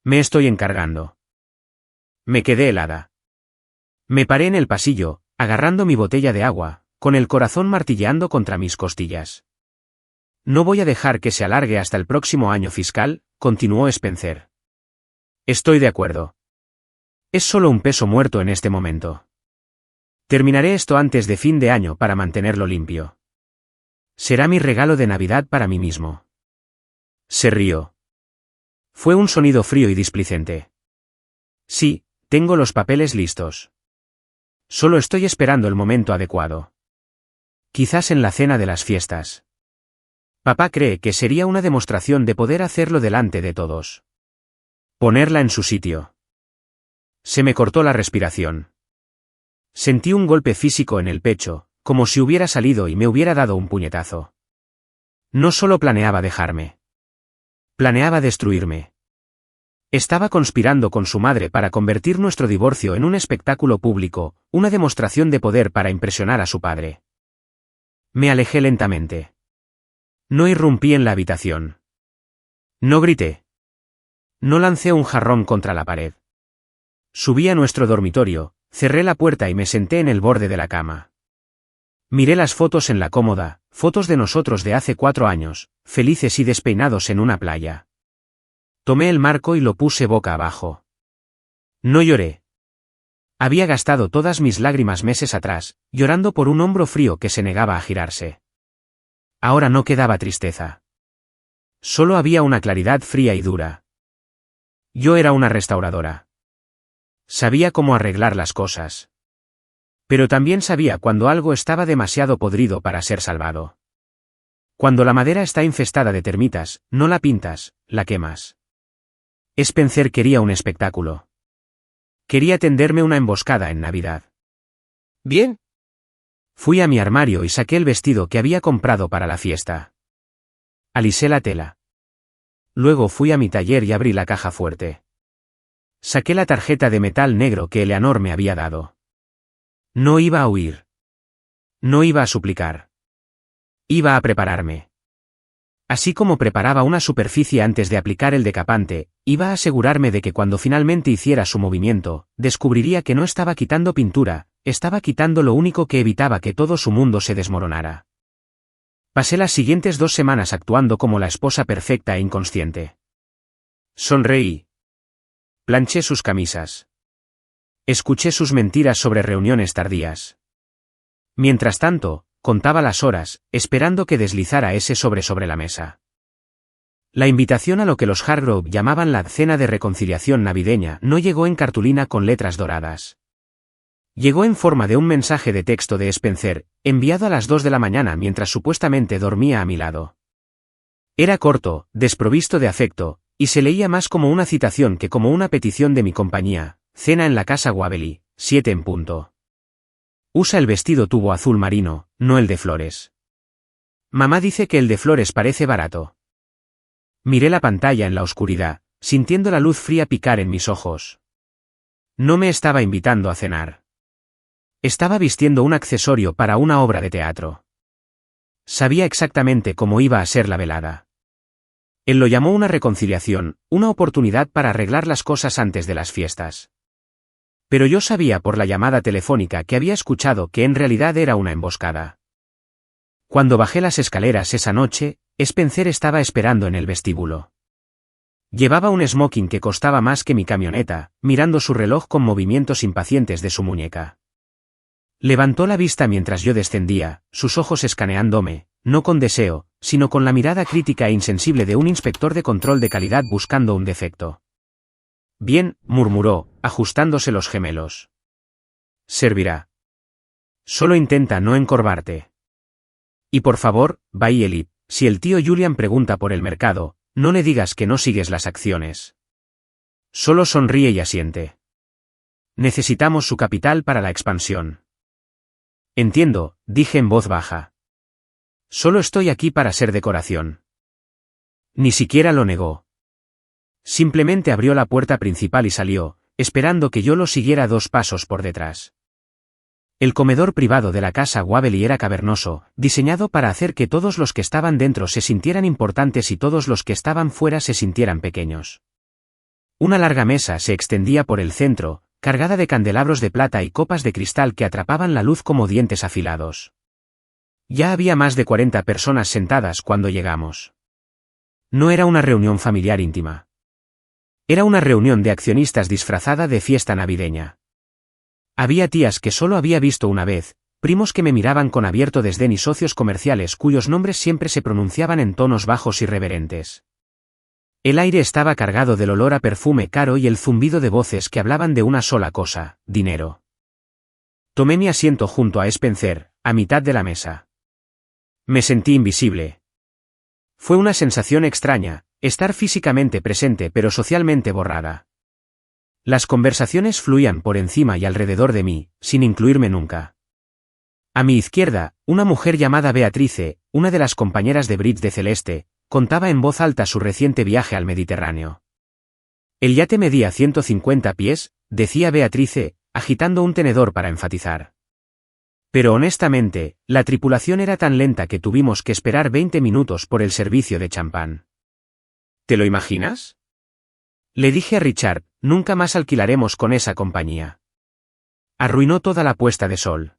Speaker 1: Me estoy encargando. Me quedé helada. Me paré en el pasillo, agarrando mi botella de agua, con el corazón martilleando contra mis costillas. No voy a dejar que se alargue hasta el próximo año fiscal, continuó Spencer. Estoy de acuerdo. Es solo un peso muerto en este momento. Terminaré esto antes de fin de año para mantenerlo limpio. Será mi regalo de Navidad para mí mismo. Se rió. Fue un sonido frío y displicente. Sí, tengo los papeles listos. Solo estoy esperando el momento adecuado. Quizás en la cena de las fiestas. Papá cree que sería una demostración de poder hacerlo delante de todos. Ponerla en su sitio. Se me cortó la respiración. Sentí un golpe físico en el pecho, como si hubiera salido y me hubiera dado un puñetazo. No solo planeaba dejarme. Planeaba destruirme. Estaba conspirando con su madre para convertir nuestro divorcio en un espectáculo público, una demostración de poder para impresionar a su padre. Me alejé lentamente. No irrumpí en la habitación. No grité. No lancé un jarrón contra la pared. Subí a nuestro dormitorio, cerré la puerta y me senté en el borde de la cama. Miré las fotos en la cómoda, fotos de nosotros de hace 4 años, felices y despeinados en una playa. Tomé el marco y lo puse boca abajo. No lloré. Había gastado todas mis lágrimas meses atrás, llorando por un hombro frío que se negaba a girarse. Ahora no quedaba tristeza. Solo había una claridad fría y dura. Yo era una restauradora. Sabía cómo arreglar las cosas. Pero también sabía cuando algo estaba demasiado podrido para ser salvado. Cuando la madera está infestada de termitas, no la pintas, la quemas. Spencer quería un espectáculo. Quería tenderme una emboscada en Navidad.
Speaker 2: Bien.
Speaker 1: Fui a mi armario y saqué el vestido que había comprado para la fiesta. Alisé la tela. Luego fui a mi taller y abrí la caja fuerte. Saqué la tarjeta de metal negro que Eleanor me había dado. No iba a huir. No iba a suplicar. Iba a prepararme. Así como preparaba una superficie antes de aplicar el decapante, iba a asegurarme de que cuando finalmente hiciera su movimiento, descubriría que no estaba quitando pintura, estaba quitando lo único que evitaba que todo su mundo se desmoronara. Pasé las siguientes 2 semanas actuando como la esposa perfecta e inconsciente. Sonreí. Planché sus camisas. Escuché sus mentiras sobre reuniones tardías. Mientras tanto, contaba las horas, esperando que deslizara ese sobre la mesa. La invitación a lo que los Hargrove llamaban la cena de reconciliación navideña no llegó en cartulina con letras doradas. Llegó en forma de un mensaje de texto de Spencer, enviado a las 2 de la mañana mientras supuestamente dormía a mi lado. Era corto, desprovisto de afecto, y se leía más como una citación que como una petición de mi compañía. Cena en la casa Waverly, 7 en punto. Usa el vestido tubo azul marino, no el de flores. Mamá dice que el de flores parece barato. Miré la pantalla en la oscuridad, sintiendo la luz fría picar en mis ojos. No me estaba invitando a cenar. Estaba vistiendo un accesorio para una obra de teatro. Sabía exactamente cómo iba a ser la velada. Él lo llamó una reconciliación, una oportunidad para arreglar las cosas antes de las fiestas. Pero yo sabía por la llamada telefónica que había escuchado que en realidad era una emboscada. Cuando bajé las escaleras esa noche, Spencer estaba esperando en el vestíbulo. Llevaba un smoking que costaba más que mi camioneta, mirando su reloj con movimientos impacientes de su muñeca. Levantó la vista mientras yo descendía, sus ojos escaneándome, no con deseo, sino con la mirada crítica e insensible de un inspector de control de calidad buscando un defecto. Bien, murmuró, ajustándose los gemelos. Servirá. Solo intenta no encorvarte. Y por favor, Bailey, si el tío Julian pregunta por el mercado, no le digas que no sigues las acciones. Solo sonríe y asiente. Necesitamos su capital para la expansión. Entiendo, dije en voz baja. Solo estoy aquí para ser decoración. Ni siquiera lo negó. Simplemente abrió la puerta principal y salió, esperando que yo lo siguiera 2 pasos por detrás. El comedor privado de la casa Waverly era cavernoso, diseñado para hacer que todos los que estaban dentro se sintieran importantes y todos los que estaban fuera se sintieran pequeños. Una larga mesa se extendía por el centro, cargada de candelabros de plata y copas de cristal que atrapaban la luz como dientes afilados. Ya había más de 40 personas sentadas cuando llegamos. No era una reunión familiar íntima. Era una reunión de accionistas disfrazada de fiesta navideña. Había tías que solo había visto una vez, primos que me miraban con abierto desdén y socios comerciales cuyos nombres siempre se pronunciaban en tonos bajos y reverentes. El aire estaba cargado del olor a perfume caro y el zumbido de voces que hablaban de una sola cosa, dinero. Tomé mi asiento junto a Spencer, a mitad de la mesa. Me sentí invisible. Fue una sensación extraña, estar físicamente presente pero socialmente borrada. Las conversaciones fluían por encima y alrededor de mí, sin incluirme nunca. A mi izquierda, una mujer llamada Beatrice, una de las compañeras de bridge de Celeste, contaba en voz alta su reciente viaje al Mediterráneo. El yate medía 150 pies, decía Beatrice, agitando un tenedor para enfatizar. Pero honestamente, la tripulación era tan lenta que tuvimos que esperar 20 minutos por el servicio de champán. ¿Te lo imaginas? Le dije a Richard, nunca más alquilaremos con esa compañía. Arruinó toda la puesta de sol.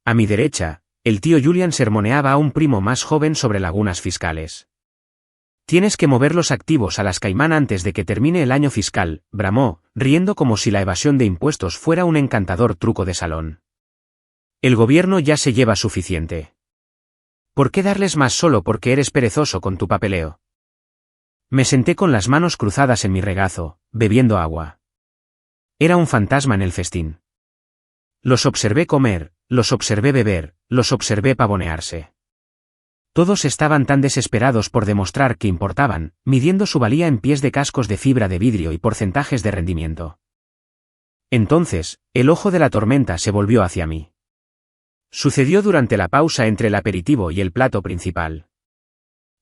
Speaker 1: A mi derecha, el tío Julian sermoneaba a un primo más joven sobre lagunas fiscales. Tienes que mover los activos a las Caimán antes de que termine el año fiscal, bramó, riendo como si la evasión de impuestos fuera un encantador truco de salón. El gobierno ya se lleva suficiente. ¿Por qué darles más solo porque eres perezoso con tu papeleo? Me senté con las manos cruzadas en mi regazo, bebiendo agua. Era un fantasma en el festín. Los observé comer, los observé beber, los observé pavonearse. Todos estaban tan desesperados por demostrar que importaban, midiendo su valía en pies de cascos de fibra de vidrio y porcentajes de rendimiento. Entonces, el ojo de la tormenta se volvió hacia mí. Sucedió durante la pausa entre el aperitivo y el plato principal.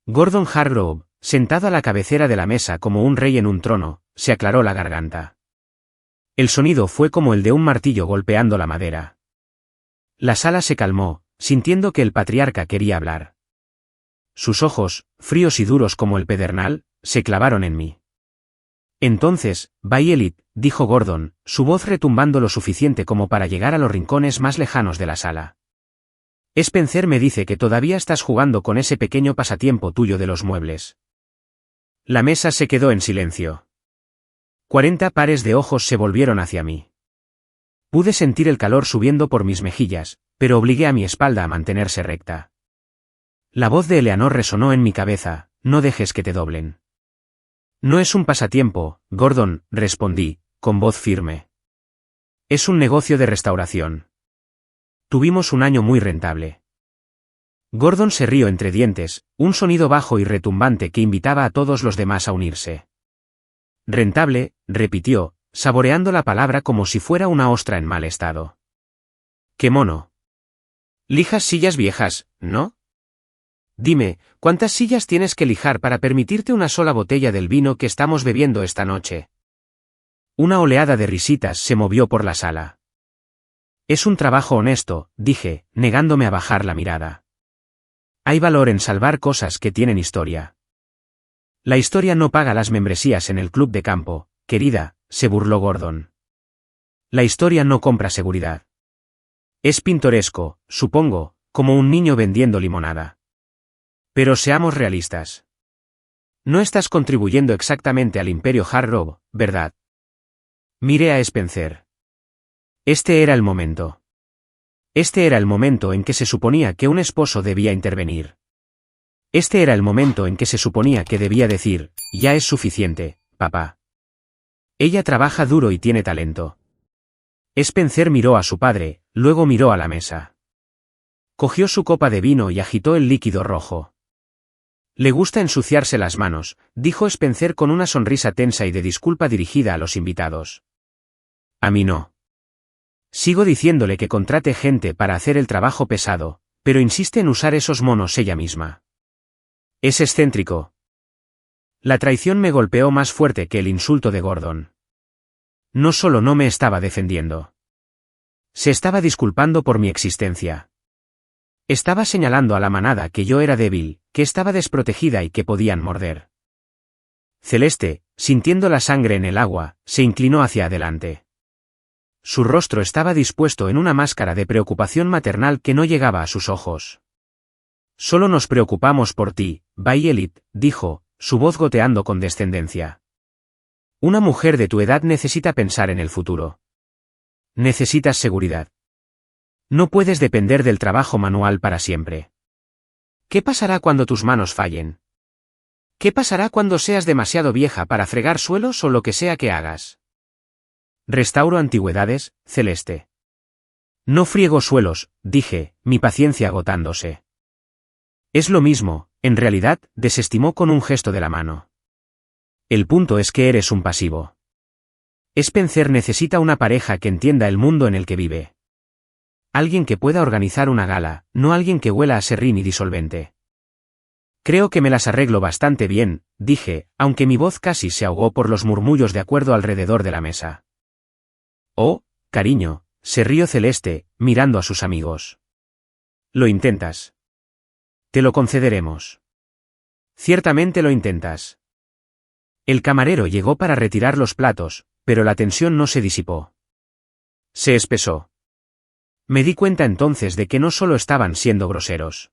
Speaker 1: Gordon Hargrove, sentado a la cabecera de la mesa como un rey en un trono, se aclaró la garganta. El sonido fue como el de un martillo golpeando la madera. La sala se calmó, sintiendo que el patriarca quería hablar. Sus ojos, fríos y duros como el pedernal, se clavaron en mí. Entonces, Bailey, dijo Gordon, su voz retumbando lo suficiente como para llegar a los rincones más lejanos de la sala. Spencer me dice que todavía estás jugando con ese pequeño pasatiempo tuyo de los muebles. La mesa se quedó en silencio. 40 pares de ojos se volvieron hacia mí. Pude sentir el calor subiendo por mis mejillas, pero obligué a mi espalda a mantenerse recta. La voz de Eleanor resonó en mi cabeza, no dejes que te doblen. No es un pasatiempo, Gordon, respondí, con voz firme. Es un negocio de restauración. Tuvimos un año muy rentable. Gordon se rió entre dientes, un sonido bajo y retumbante que invitaba a todos los demás a unirse. Rentable, repitió, saboreando la palabra como si fuera una ostra en mal estado. ¡Qué mono! Lijas sillas viejas, ¿no? Dime, ¿cuántas sillas tienes que lijar para permitirte una sola botella del vino que estamos bebiendo esta noche? Una oleada de risitas se movió por la sala. Es un trabajo honesto, dije, negándome a bajar la mirada. Hay valor en salvar cosas que tienen historia. La historia no paga las membresías en el club de campo, querida, se burló Gordon. La historia no compra seguridad. Es pintoresco, supongo, como un niño vendiendo limonada. Pero seamos realistas. No estás contribuyendo exactamente al Imperio Harrow, ¿verdad? Miré a Spencer. Este era el momento. Este era el momento en que se suponía que un esposo debía intervenir. Este era el momento en que se suponía que debía decir, ya es suficiente, papá. Ella trabaja duro y tiene talento. Spencer miró a su padre, luego miró a la mesa. Cogió su copa de vino y agitó el líquido rojo. Le gusta ensuciarse las manos, dijo Spencer con una sonrisa tensa y de disculpa dirigida a los invitados. A mí no. Sigo diciéndole que contrate gente para hacer el trabajo pesado, pero insiste en usar esos monos ella misma. Es excéntrico. La traición me golpeó más fuerte que el insulto de Gordon. No solo no me estaba defendiendo. Se estaba disculpando por mi existencia. Estaba señalando a la manada que yo era débil, que estaba desprotegida y que podían morder. Celeste, sintiendo la sangre en el agua, se inclinó hacia adelante. Su rostro estaba dispuesto en una máscara de preocupación maternal que no llegaba a sus ojos. Solo nos preocupamos por ti, Violet, dijo, su voz goteando con descendencia. Una mujer de tu edad necesita pensar en el futuro. Necesitas seguridad. No puedes depender del trabajo manual para siempre. ¿Qué pasará cuando tus manos fallen? ¿Qué pasará cuando seas demasiado vieja para fregar suelos o lo que sea que hagas? Restauro antigüedades, Celeste. No friego suelos, dije, mi paciencia agotándose. Es lo mismo, en realidad, desestimó con un gesto de la mano. El punto es que eres un pasivo. Spencer necesita una pareja que entienda el mundo en el que vive. Alguien que pueda organizar una gala, no alguien que huela a serrín y disolvente. Creo que me las arreglo bastante bien, dije, aunque mi voz casi se ahogó por los murmullos de acuerdo alrededor de la mesa. Oh, cariño, se rió Celeste, mirando a sus amigos. Lo intentas. Te lo concederemos. Ciertamente lo intentas. El camarero llegó para retirar los platos, pero la tensión no se disipó. Se espesó. Me di cuenta entonces de que no solo estaban siendo groseros.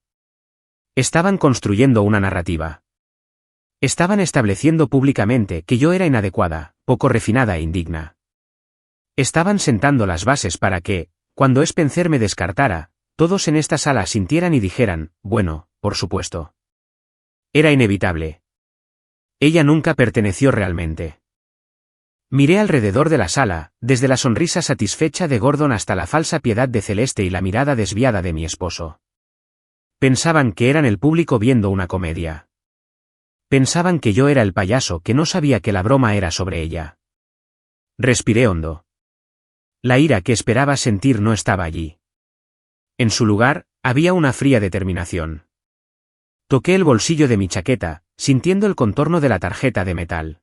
Speaker 1: Estaban construyendo una narrativa. Estaban estableciendo públicamente que yo era inadecuada, poco refinada e indigna. Estaban sentando las bases para que, cuando Spencer me descartara, todos en esta sala sintieran y dijeran, bueno, por supuesto. Era inevitable. Ella nunca perteneció realmente. Miré alrededor de la sala, desde la sonrisa satisfecha de Gordon hasta la falsa piedad de Celeste y la mirada desviada de mi esposo. Pensaban que eran el público viendo una comedia. Pensaban que yo era el payaso que no sabía que la broma era sobre ella. Respiré hondo. La ira que esperaba sentir no estaba allí. En su lugar, había una fría determinación. Toqué el bolsillo de mi chaqueta, sintiendo el contorno de la tarjeta de metal.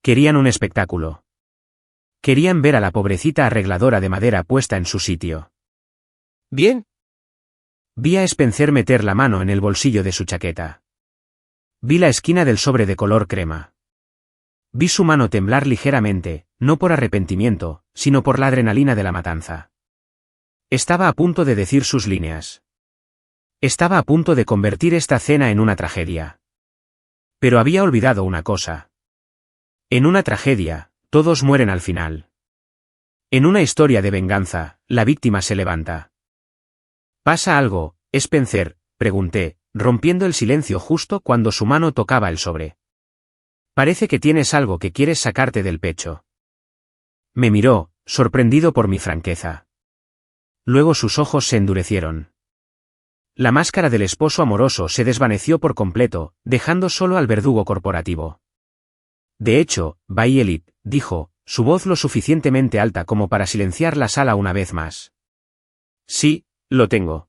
Speaker 1: Querían un espectáculo. Querían ver a la pobrecita arregladora de madera puesta en su sitio. ¿Bien? Vi a Spencer meter la mano en el bolsillo de su chaqueta. Vi la esquina del sobre de color crema. Vi su mano temblar ligeramente, no por arrepentimiento, sino por la adrenalina de la matanza. Estaba a punto de decir sus líneas. Estaba a punto de convertir esta cena en una tragedia. Pero había olvidado una cosa. En una tragedia, todos mueren al final. En una historia de venganza, la víctima se levanta. ¿Pasa algo, Spencer?, pregunté, rompiendo el silencio justo cuando su mano tocaba el sobre. Parece que tienes algo que quieres sacarte del pecho. Me miró, sorprendido por mi franqueza. Luego sus ojos se endurecieron. La máscara del esposo amoroso se desvaneció por completo, dejando solo al verdugo corporativo. De hecho, Violet, dijo, su voz lo suficientemente alta como para silenciar la sala una vez más. Sí, lo tengo.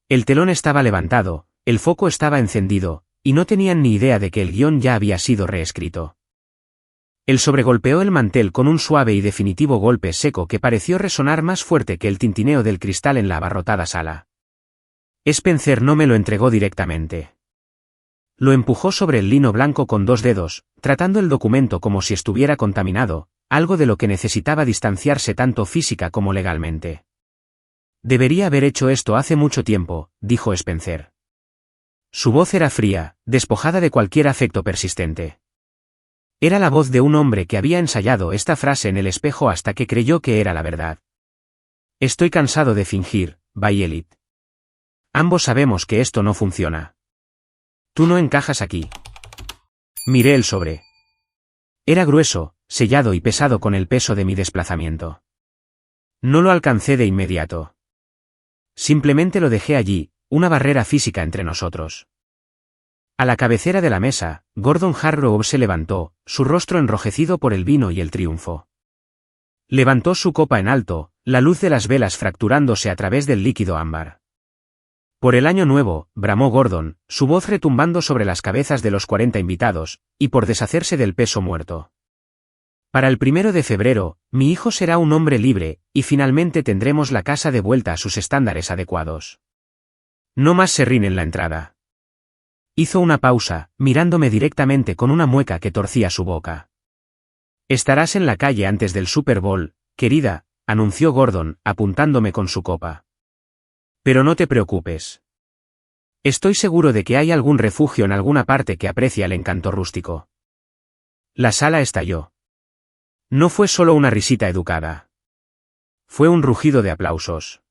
Speaker 1: El telón estaba levantado, el foco estaba encendido, y no tenían ni idea de que el guión ya había sido reescrito. El sobre golpeó el mantel con un suave y definitivo golpe seco que pareció resonar más fuerte que el tintineo del cristal en la abarrotada sala. Spencer no me lo entregó directamente. Lo empujó sobre el lino blanco con dos dedos, tratando el documento como si estuviera contaminado, algo de lo que necesitaba distanciarse tanto física como legalmente. Debería haber hecho esto hace mucho tiempo, dijo Spencer. Su voz era fría, despojada de cualquier afecto persistente. Era la voz de un hombre que había ensayado esta frase en el espejo hasta que creyó que era la verdad. Estoy cansado de fingir, Violet. Ambos sabemos que esto no funciona. Tú no encajas aquí. Miré el sobre. Era grueso, sellado y pesado con el peso de mi desplazamiento. No lo alcancé de inmediato. Simplemente lo dejé allí, una barrera física entre nosotros. A la cabecera de la mesa, Gordon Harrow se levantó, su rostro enrojecido por el vino y el triunfo. Levantó su copa en alto, la luz de las velas fracturándose a través del líquido ámbar. Por el año nuevo, bramó Gordon, su voz retumbando sobre las cabezas de los 40 invitados, y por deshacerse del peso muerto. Para el 1 de febrero, mi hijo será un hombre libre, y finalmente tendremos la casa de vuelta a sus estándares adecuados. No más serrín en la entrada. Hizo una pausa, mirándome directamente con una mueca que torcía su boca. Estarás en la calle antes del Super Bowl, querida, anunció Gordon, apuntándome con su copa. Pero no te preocupes. Estoy seguro de que hay algún refugio en alguna parte que aprecia el encanto rústico. La sala estalló. No fue solo una risita educada. Fue un rugido de aplausos.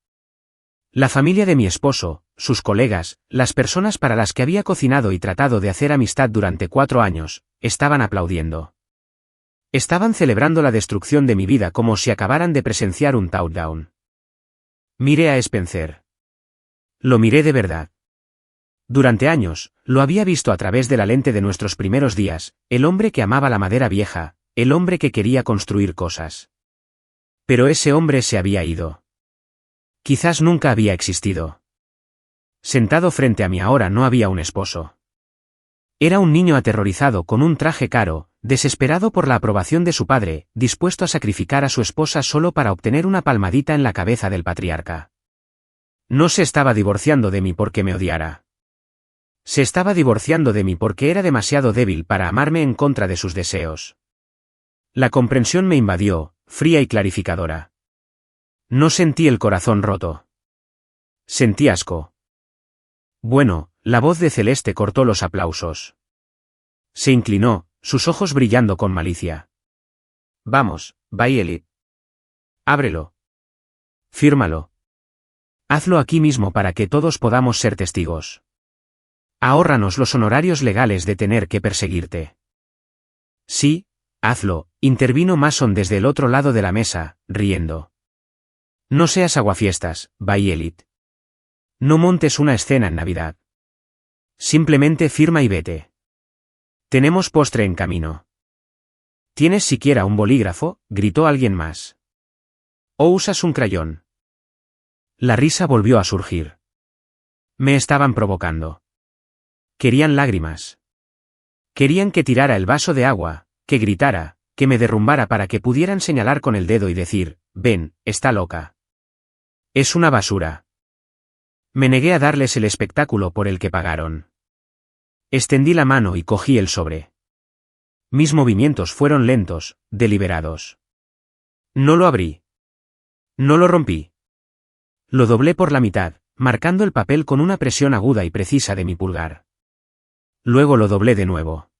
Speaker 1: La familia de mi esposo, sus colegas, las personas para las que había cocinado y tratado de hacer amistad durante 4 años, estaban aplaudiendo. Estaban celebrando la destrucción de mi vida como si acabaran de presenciar un touchdown. Miré a Spencer. Lo miré de verdad. Durante años, lo había visto a través de la lente de nuestros primeros días, el hombre que amaba la madera vieja, el hombre que quería construir cosas. Pero ese hombre se había ido. Quizás nunca había existido. Sentado frente a mí ahora no había un esposo. Era un niño aterrorizado con un traje caro, desesperado por la aprobación de su padre, dispuesto a sacrificar a su esposa solo para obtener una palmadita en la cabeza del patriarca. No se estaba divorciando de mí porque me odiara. Se estaba divorciando de mí porque era demasiado débil para amarme en contra de sus deseos. La comprensión me invadió, fría y clarificadora. No sentí el corazón roto. Sentí asco. Bueno, la voz de Celeste cortó los aplausos. Se inclinó, sus ojos brillando con malicia. Vamos, Violet. Ábrelo. Fírmalo. Hazlo aquí mismo para que todos podamos ser testigos. Ahórranos los honorarios legales de tener que perseguirte. Sí, hazlo, intervino Mason desde el otro lado de la mesa, riendo. No seas aguafiestas, Violet. No montes una escena en Navidad. Simplemente firma y vete. Tenemos postre en camino. ¿Tienes siquiera un bolígrafo?, gritó alguien más. ¿O usas un crayón? La risa volvió a surgir. Me estaban provocando. Querían lágrimas. Querían que tirara el vaso de agua, que gritara, que me derrumbara para que pudieran señalar con el dedo y decir, ven, está loca. Es una basura. Me negué a darles el espectáculo por el que pagaron. Extendí la mano y cogí el sobre. Mis movimientos fueron lentos, deliberados. No lo abrí. No lo rompí. Lo doblé por la mitad, marcando el papel con una presión aguda y precisa de mi pulgar. Luego lo doblé de nuevo.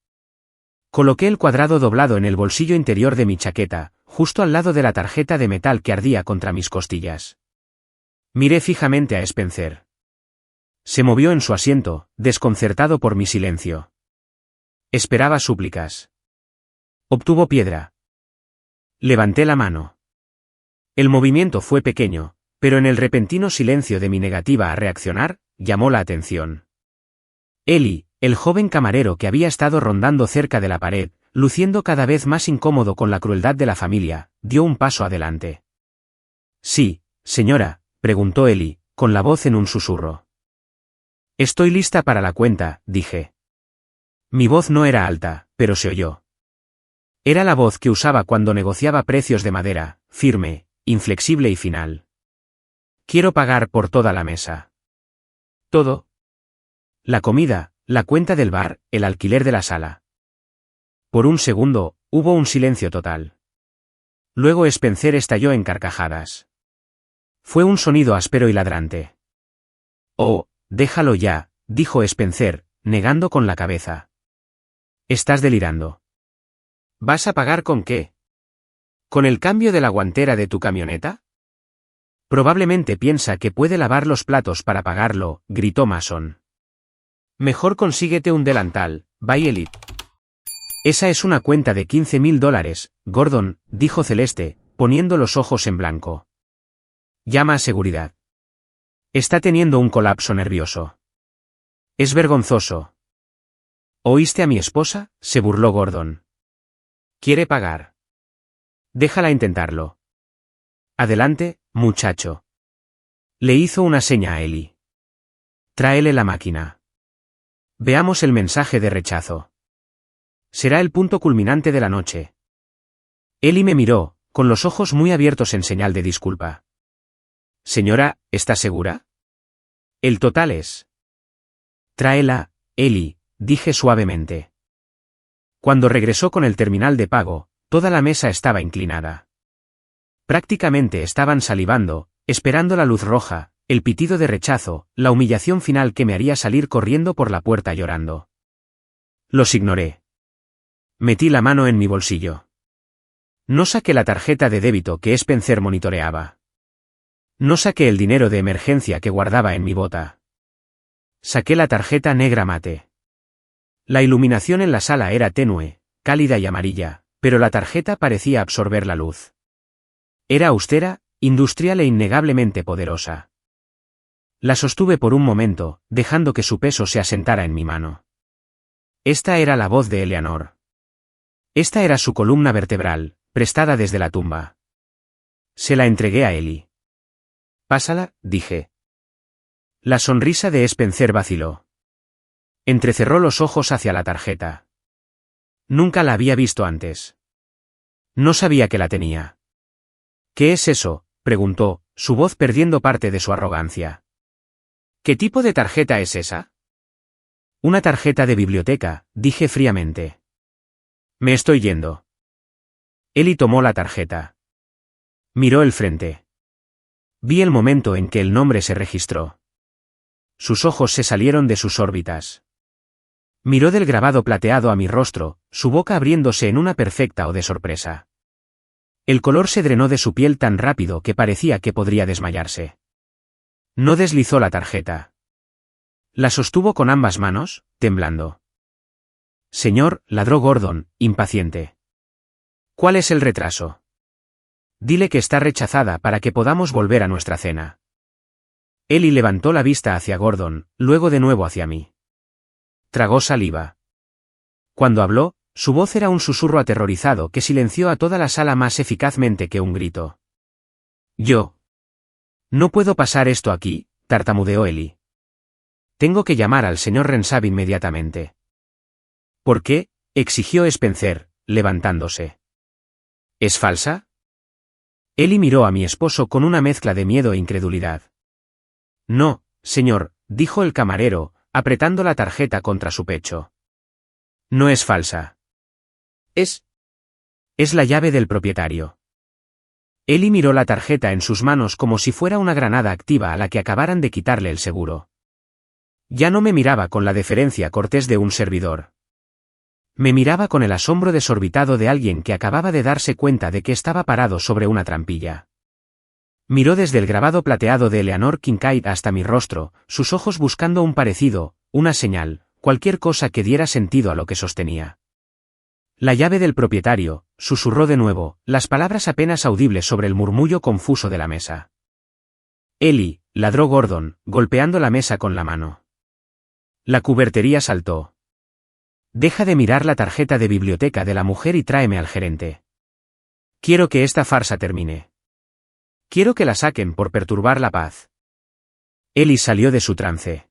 Speaker 1: Coloqué el cuadrado doblado en el bolsillo interior de mi chaqueta, justo al lado de la tarjeta de metal que ardía contra mis costillas. Miré fijamente a Spencer. Se movió en su asiento, desconcertado por mi silencio. Esperaba súplicas. Obtuvo piedra. Levanté la mano. El movimiento fue pequeño, pero en el repentino silencio de mi negativa a reaccionar, llamó la atención. Eli, el joven camarero que había estado rondando cerca de la pared, luciendo cada vez más incómodo con la crueldad de la familia, dio un paso adelante. Sí, señora, preguntó Eli, con la voz en un susurro. Estoy lista para la cuenta, dije. Mi voz no era alta, pero se oyó. Era la voz que usaba cuando negociaba precios de madera, firme, inflexible y final. Quiero pagar por toda la mesa. ¿Todo? La comida, la cuenta del bar, el alquiler de la sala. Por un segundo, hubo un silencio total. Luego Spencer estalló en carcajadas. Fue un sonido áspero y ladrante. Oh, déjalo ya, dijo Spencer, negando con la cabeza. Estás delirando. ¿Vas a pagar con qué? ¿Con el cambio de la guantera de tu camioneta? Probablemente piensa que puede lavar los platos para pagarlo, gritó Mason. Mejor consíguete un delantal, Buy Elite. Esa es una cuenta de $15,000, Gordon, dijo Celeste, poniendo los ojos en blanco. Llama a seguridad. Está teniendo un colapso nervioso. Es vergonzoso. ¿Oíste a mi esposa?, se burló Gordon. ¿Quiere pagar? Déjala intentarlo. Adelante, muchacho. Le hizo una seña a Ellie. Tráele la máquina. Veamos el mensaje de rechazo. Será el punto culminante de la noche. Ellie me miró, con los ojos muy abiertos en señal de disculpa. Señora, ¿está segura? El total es. Tráela, Ellie, dije suavemente. Cuando regresó con el terminal de pago, toda la mesa estaba inclinada. Prácticamente estaban salivando, esperando la luz roja, el pitido de rechazo, la humillación final que me haría salir corriendo por la puerta llorando. Los ignoré. Metí la mano en mi bolsillo. No saqué la tarjeta de débito que Spencer monitoreaba. No saqué el dinero de emergencia que guardaba en mi bota. Saqué la tarjeta negra mate. La iluminación en la sala era tenue, cálida y amarilla, pero la tarjeta parecía absorber la luz. Era austera, industrial e innegablemente poderosa. La sostuve por un momento, dejando que su peso se asentara en mi mano. Esta era la voz de Eleanor. Esta era su columna vertebral, prestada desde la tumba. Se la entregué a Ellie. Pásala, dije. La sonrisa de Spencer vaciló. Entrecerró los ojos hacia la tarjeta. Nunca la había visto antes. No sabía que la tenía. ¿Qué es eso?, preguntó, su voz perdiendo parte de su arrogancia. ¿Qué tipo de tarjeta es esa? Una tarjeta de biblioteca, dije fríamente. Me estoy yendo. Ellie tomó la tarjeta. Miró el frente. Vi el momento en que el nombre se registró. Sus ojos se salieron de sus órbitas. Miró del grabado plateado a mi rostro, su boca abriéndose en una perfecta O de sorpresa. El color se drenó de su piel tan rápido que parecía que podría desmayarse. No deslizó la tarjeta. La sostuvo con ambas manos, temblando. Señor, ladró Gordon, impaciente. ¿Cuál es el retraso? Dile que está rechazada para que podamos volver a nuestra cena. Ellie levantó la vista hacia Gordon, luego de nuevo hacia mí. Tragó saliva. Cuando habló, su voz era un susurro aterrorizado que silenció a toda la sala más eficazmente que un grito. Yo. No puedo pasar esto aquí, tartamudeó Ellie. Tengo que llamar al señor Renshaw inmediatamente. ¿Por qué?, exigió Spencer, levantándose. ¿Es falsa? Ellie miró a mi esposo con una mezcla de miedo e incredulidad. No, señor, dijo el camarero, apretando la tarjeta contra su pecho. No es falsa. Es la llave del propietario. Ellie miró la tarjeta en sus manos como si fuera una granada activa a la que acabaran de quitarle el seguro. Ya no me miraba con la deferencia cortés de un servidor. Me miraba con el asombro desorbitado de alguien que acababa de darse cuenta de que estaba parado sobre una trampilla. Miró desde el grabado plateado de Eleanor Kincaid hasta mi rostro, sus ojos buscando un parecido, una señal, cualquier cosa que diera sentido a lo que sostenía. La llave del propietario, susurró de nuevo, las palabras apenas audibles sobre el murmullo confuso de la mesa. Ellie, ladró Gordon, golpeando la mesa con la mano. La cubertería saltó. Deja de mirar la tarjeta de biblioteca de la mujer y tráeme al gerente. Quiero que esta farsa termine. Quiero que la saquen por perturbar la paz. Ellie salió de su trance.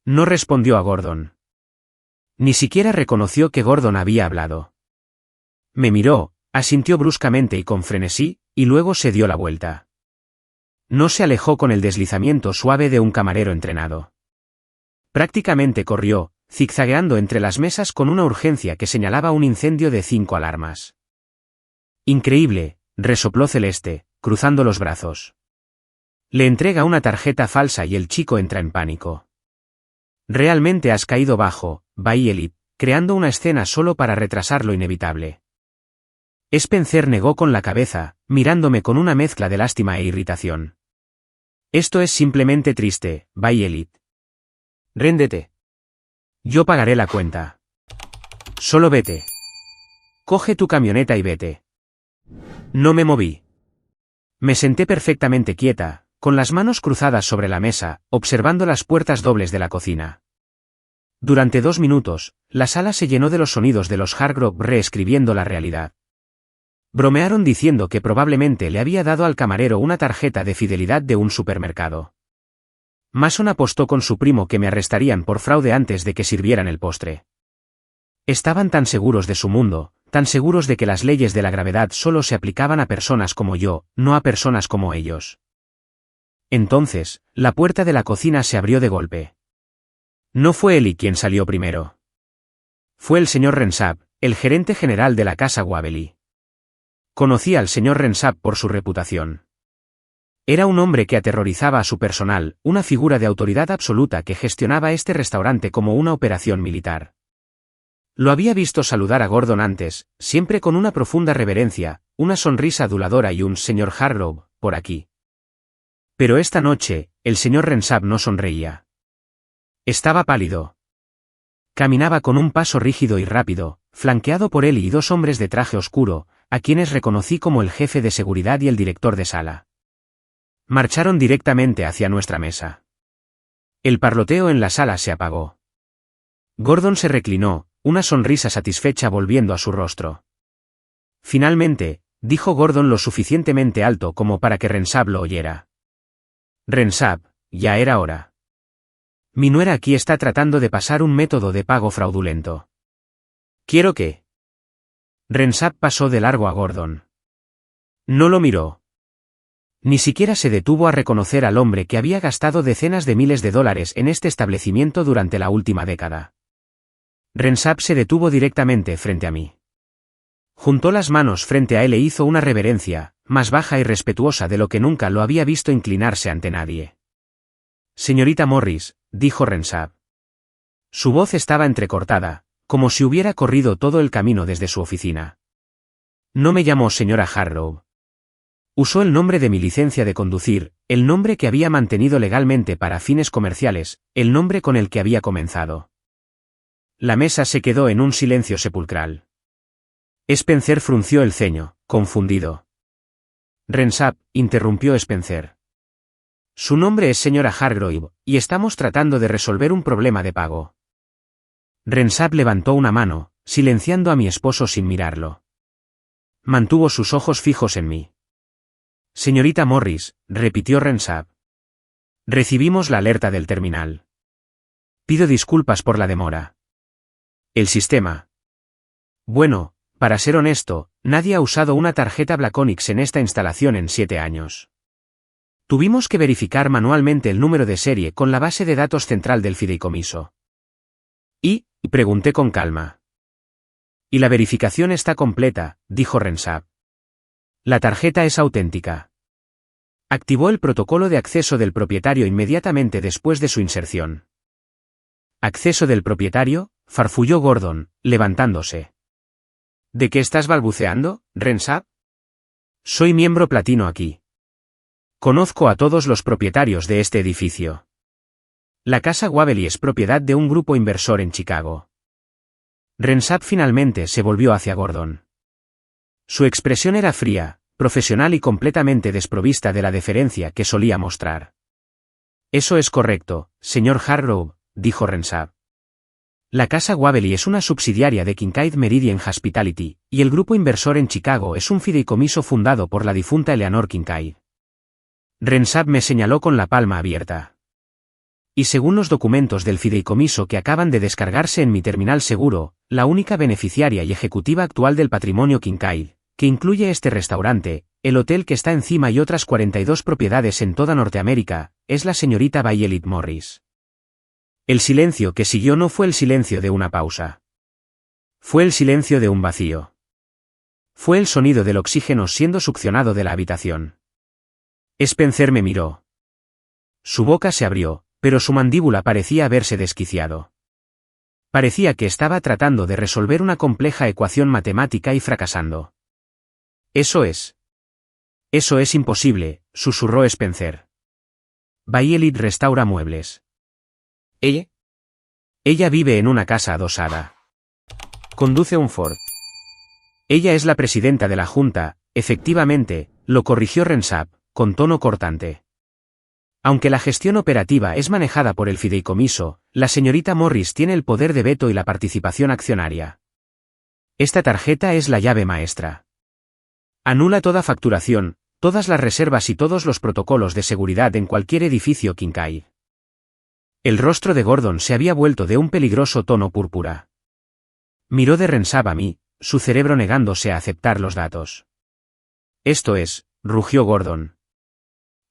Speaker 1: No respondió a Gordon. Ni siquiera reconoció que Gordon había hablado. Me miró, asintió bruscamente y con frenesí, y luego se dio la vuelta. No se alejó con el deslizamiento suave de un camarero entrenado. Prácticamente corrió, zigzagueando entre las mesas con una urgencia que señalaba un incendio de 5 alarmas. Increíble, resopló Celeste, cruzando los brazos. Le entrega una tarjeta falsa y el chico entra en pánico. Realmente has caído bajo, Violet, creando una escena solo para retrasar lo inevitable. Spencer negó con la cabeza, mirándome con una mezcla de lástima e irritación. Esto es simplemente triste, Violet. Réndete. Yo pagaré la cuenta. Solo vete. Coge tu camioneta y vete. No me moví. Me senté perfectamente quieta, con las manos cruzadas sobre la mesa, observando las puertas dobles de la cocina. Durante 2 minutos, la sala se llenó de los sonidos de los Hargrove reescribiendo la realidad. Bromearon diciendo que probablemente le había dado al camarero una tarjeta de fidelidad de un supermercado. Mason apostó con su primo que me arrestarían por fraude antes de que sirvieran el postre. Estaban tan seguros de su mundo, tan seguros de que las leyes de la gravedad solo se aplicaban a personas como yo, no a personas como ellos. Entonces, la puerta de la cocina se abrió de golpe. No fue Ellie quien salió primero. Fue el señor Renshaw, el gerente general de la casa Waverly. Conocía al señor Renshaw por su reputación. Era un hombre que aterrorizaba a su personal, una figura de autoridad absoluta que gestionaba este restaurante como una operación militar. Lo había visto saludar a Gordon antes, siempre con una profunda reverencia, una sonrisa aduladora y un señor Hargrove, por aquí. Pero esta noche, el señor Renshaw no sonreía. Estaba pálido. Caminaba con un paso rígido y rápido, flanqueado por él y 2 hombres de traje oscuro, a quienes reconocí como el jefe de seguridad y el director de sala. Marcharon directamente hacia nuestra mesa. El parloteo en la sala se apagó. Gordon se reclinó, una sonrisa satisfecha volviendo a su rostro. Finalmente, dijo Gordon lo suficientemente alto como para que Renshaw lo oyera. Renshaw, ya era hora. Mi nuera aquí está tratando de pasar un método de pago fraudulento. Quiero que... Renshaw pasó de largo a Gordon. No lo miró. Ni siquiera se detuvo a reconocer al hombre que había gastado decenas de miles de dólares en este establecimiento durante la última década. Renshaw se detuvo directamente frente a mí. Juntó las manos frente a él e hizo una reverencia, más baja y respetuosa de lo que nunca lo había visto inclinarse ante nadie. Señorita Morris, dijo Renshaw. Su voz estaba entrecortada, como si hubiera corrido todo el camino desde su oficina. No me llamó señora Hargrove. Usó el nombre de mi licencia de conducir, el nombre que había mantenido legalmente para fines comerciales, el nombre con el que había comenzado. La mesa se quedó en un silencio sepulcral. Spencer frunció el ceño, confundido. Renshaw, interrumpió Spencer. Su nombre es señora Hargrove, y estamos tratando de resolver un problema de pago. Renshaw levantó una mano, silenciando a mi esposo sin mirarlo. Mantuvo sus ojos fijos en mí. Señorita Morris, repitió Renshaw. Recibimos la alerta del terminal. Pido disculpas por la demora. El sistema. Bueno, para ser honesto, nadie ha usado una tarjeta Blackonyx en esta instalación en 7 años. Tuvimos que verificar manualmente el número de serie con la base de datos central del fideicomiso. Y, pregunté con calma. Y la verificación está completa, dijo Renshaw. La tarjeta es auténtica. Activó el protocolo de acceso del propietario inmediatamente después de su inserción. ¿Acceso del propietario?, farfulló Gordon, levantándose. ¿De qué estás balbuceando, Renshaw? Soy miembro platino aquí. Conozco a todos los propietarios de este edificio. La casa Waverly es propiedad de un grupo inversor en Chicago. Renshaw finalmente se volvió hacia Gordon. Su expresión era fría, profesional y completamente desprovista de la deferencia que solía mostrar. Eso es correcto, señor Hargrove, dijo Renshaw. La casa Waverly es una subsidiaria de Kincaid Meridian Hospitality, y el grupo inversor en Chicago es un fideicomiso fundado por la difunta Eleanor Kincaid. Renshaw me señaló con la palma abierta. Y según los documentos del fideicomiso que acaban de descargarse en mi terminal seguro, la única beneficiaria y ejecutiva actual del patrimonio Kincaid, que incluye este restaurante, el hotel que está encima y otras 42 propiedades en toda Norteamérica, es la señorita Violet Morris. El silencio que siguió no fue el silencio de una pausa. Fue el silencio de un vacío. Fue el sonido del oxígeno siendo succionado de la habitación. Spencer me miró. Su boca se abrió, pero su mandíbula parecía haberse desquiciado. Parecía que estaba tratando de resolver una compleja ecuación matemática y fracasando. Eso es imposible, susurró Spencer. Violet restaura muebles.
Speaker 2: ¿Ella?
Speaker 1: Ella vive en una casa adosada. Conduce un Ford. Ella es la presidenta de la junta, efectivamente, lo corrigió Renshaw, con tono cortante. Aunque la gestión operativa es manejada por el fideicomiso, la señorita Morris tiene el poder de veto y la participación accionaria. Esta tarjeta es la llave maestra. Anula toda facturación, todas las reservas y todos los protocolos de seguridad en cualquier edificio Kincaid. El rostro de Gordon se había vuelto de un peligroso tono púrpura. Miró de Renshaw a mí, su cerebro negándose a aceptar los datos. Esto es, rugió Gordon.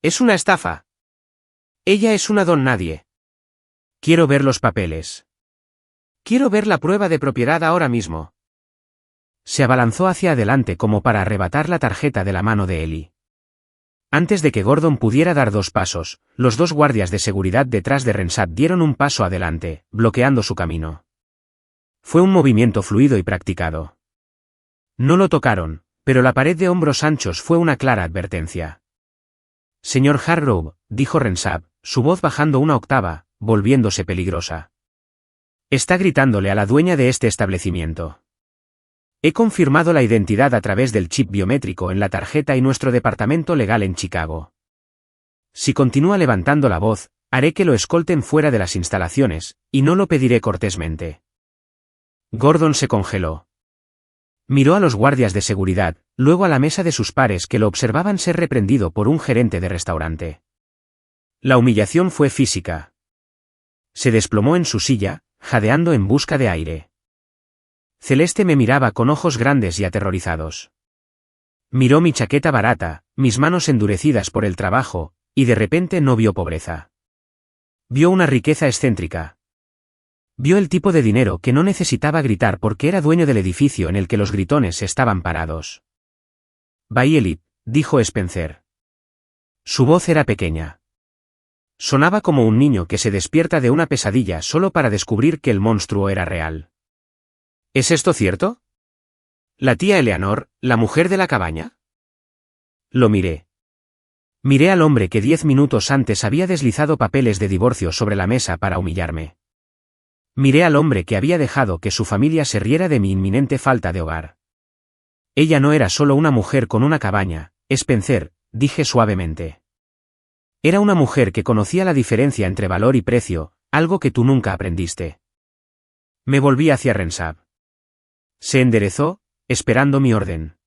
Speaker 2: Es una estafa. Ella es una don nadie.
Speaker 1: Quiero ver los papeles.
Speaker 2: Quiero ver la prueba de propiedad ahora mismo.
Speaker 1: Se abalanzó hacia adelante como para arrebatar la tarjeta de la mano de Ellie. Antes de que Gordon pudiera dar 2 pasos, los 2 guardias de seguridad detrás de Renshaw dieron un paso adelante, bloqueando su camino. Fue un movimiento fluido y practicado. No lo tocaron, pero la pared de hombros anchos fue una clara advertencia. Señor Hargrove, dijo Renshaw, su voz bajando una octava, volviéndose peligrosa. Está gritándole a la dueña de este establecimiento. He confirmado la identidad a través del chip biométrico en la tarjeta y nuestro departamento legal en Chicago. Si continúa levantando la voz, haré que lo escolten fuera de las instalaciones, y no lo pediré cortésmente. Gordon se congeló. Miró a los guardias de seguridad, luego a la mesa de sus pares que lo observaban ser reprendido por un gerente de restaurante. La humillación fue física. Se desplomó en su silla, jadeando en busca de aire. Celeste me miraba con ojos grandes y aterrorizados. Miró mi chaqueta barata, mis manos endurecidas por el trabajo, y de repente no vio pobreza. Vio una riqueza excéntrica. Vio el tipo de dinero que no necesitaba gritar porque era dueño del edificio en el que los gritones estaban parados. Violet, dijo Spencer. Su voz era pequeña. Sonaba como un niño que se despierta de una pesadilla solo para descubrir que el monstruo era real. ¿Es esto cierto? ¿La tía Eleanor, la mujer de la cabaña? Lo miré. Miré al hombre que 10 minutos antes había deslizado papeles de divorcio sobre la mesa para humillarme. Miré al hombre que había dejado que su familia se riera de mi inminente falta de hogar. Ella no era solo una mujer con una cabaña, Spencer, dije suavemente. Era una mujer que conocía la diferencia entre valor y precio, algo que tú nunca aprendiste. Me volví hacia Renshaw. Se enderezó, esperando mi orden.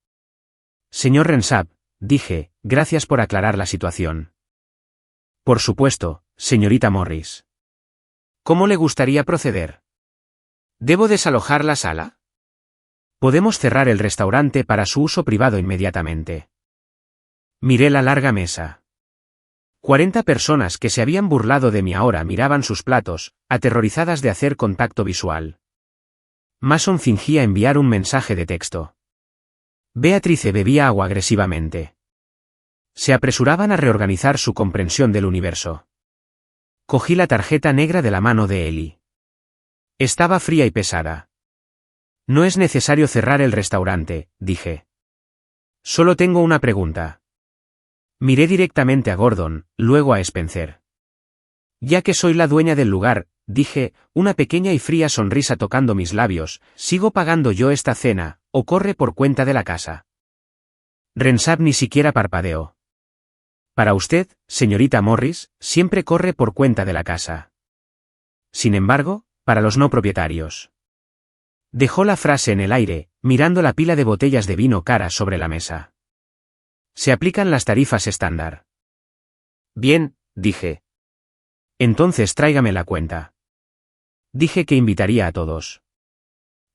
Speaker 1: Señor Renshaw, dije, gracias por aclarar la situación. Por supuesto, señorita Morris. ¿Cómo le gustaría proceder? ¿Debo desalojar la sala? Podemos cerrar el restaurante para su uso privado inmediatamente. Miré la larga mesa. 40 personas que se habían burlado de mí ahora miraban sus platos, aterrorizadas de hacer contacto visual. Mason fingía enviar un mensaje de texto. Beatrice bebía agua agresivamente. Se apresuraban a reorganizar su comprensión del universo. Cogí la tarjeta negra de la mano de Ellie. Estaba fría y pesada. No es necesario cerrar el restaurante, dije. Solo tengo una pregunta. Miré directamente a Gordon, luego a Spencer. Ya que soy la dueña del lugar, dije, una pequeña y fría sonrisa tocando mis labios, ¿sigo pagando yo esta cena, o corre por cuenta de la casa? Renshaw ni siquiera parpadeó. Para usted, señorita Morris, siempre corre por cuenta de la casa. Sin embargo, para los no propietarios. Dejó la frase en el aire, mirando la pila de botellas de vino cara sobre la mesa. Se aplican las tarifas estándar. Bien, dije. Entonces tráigame la cuenta. Dije que invitaría a todos.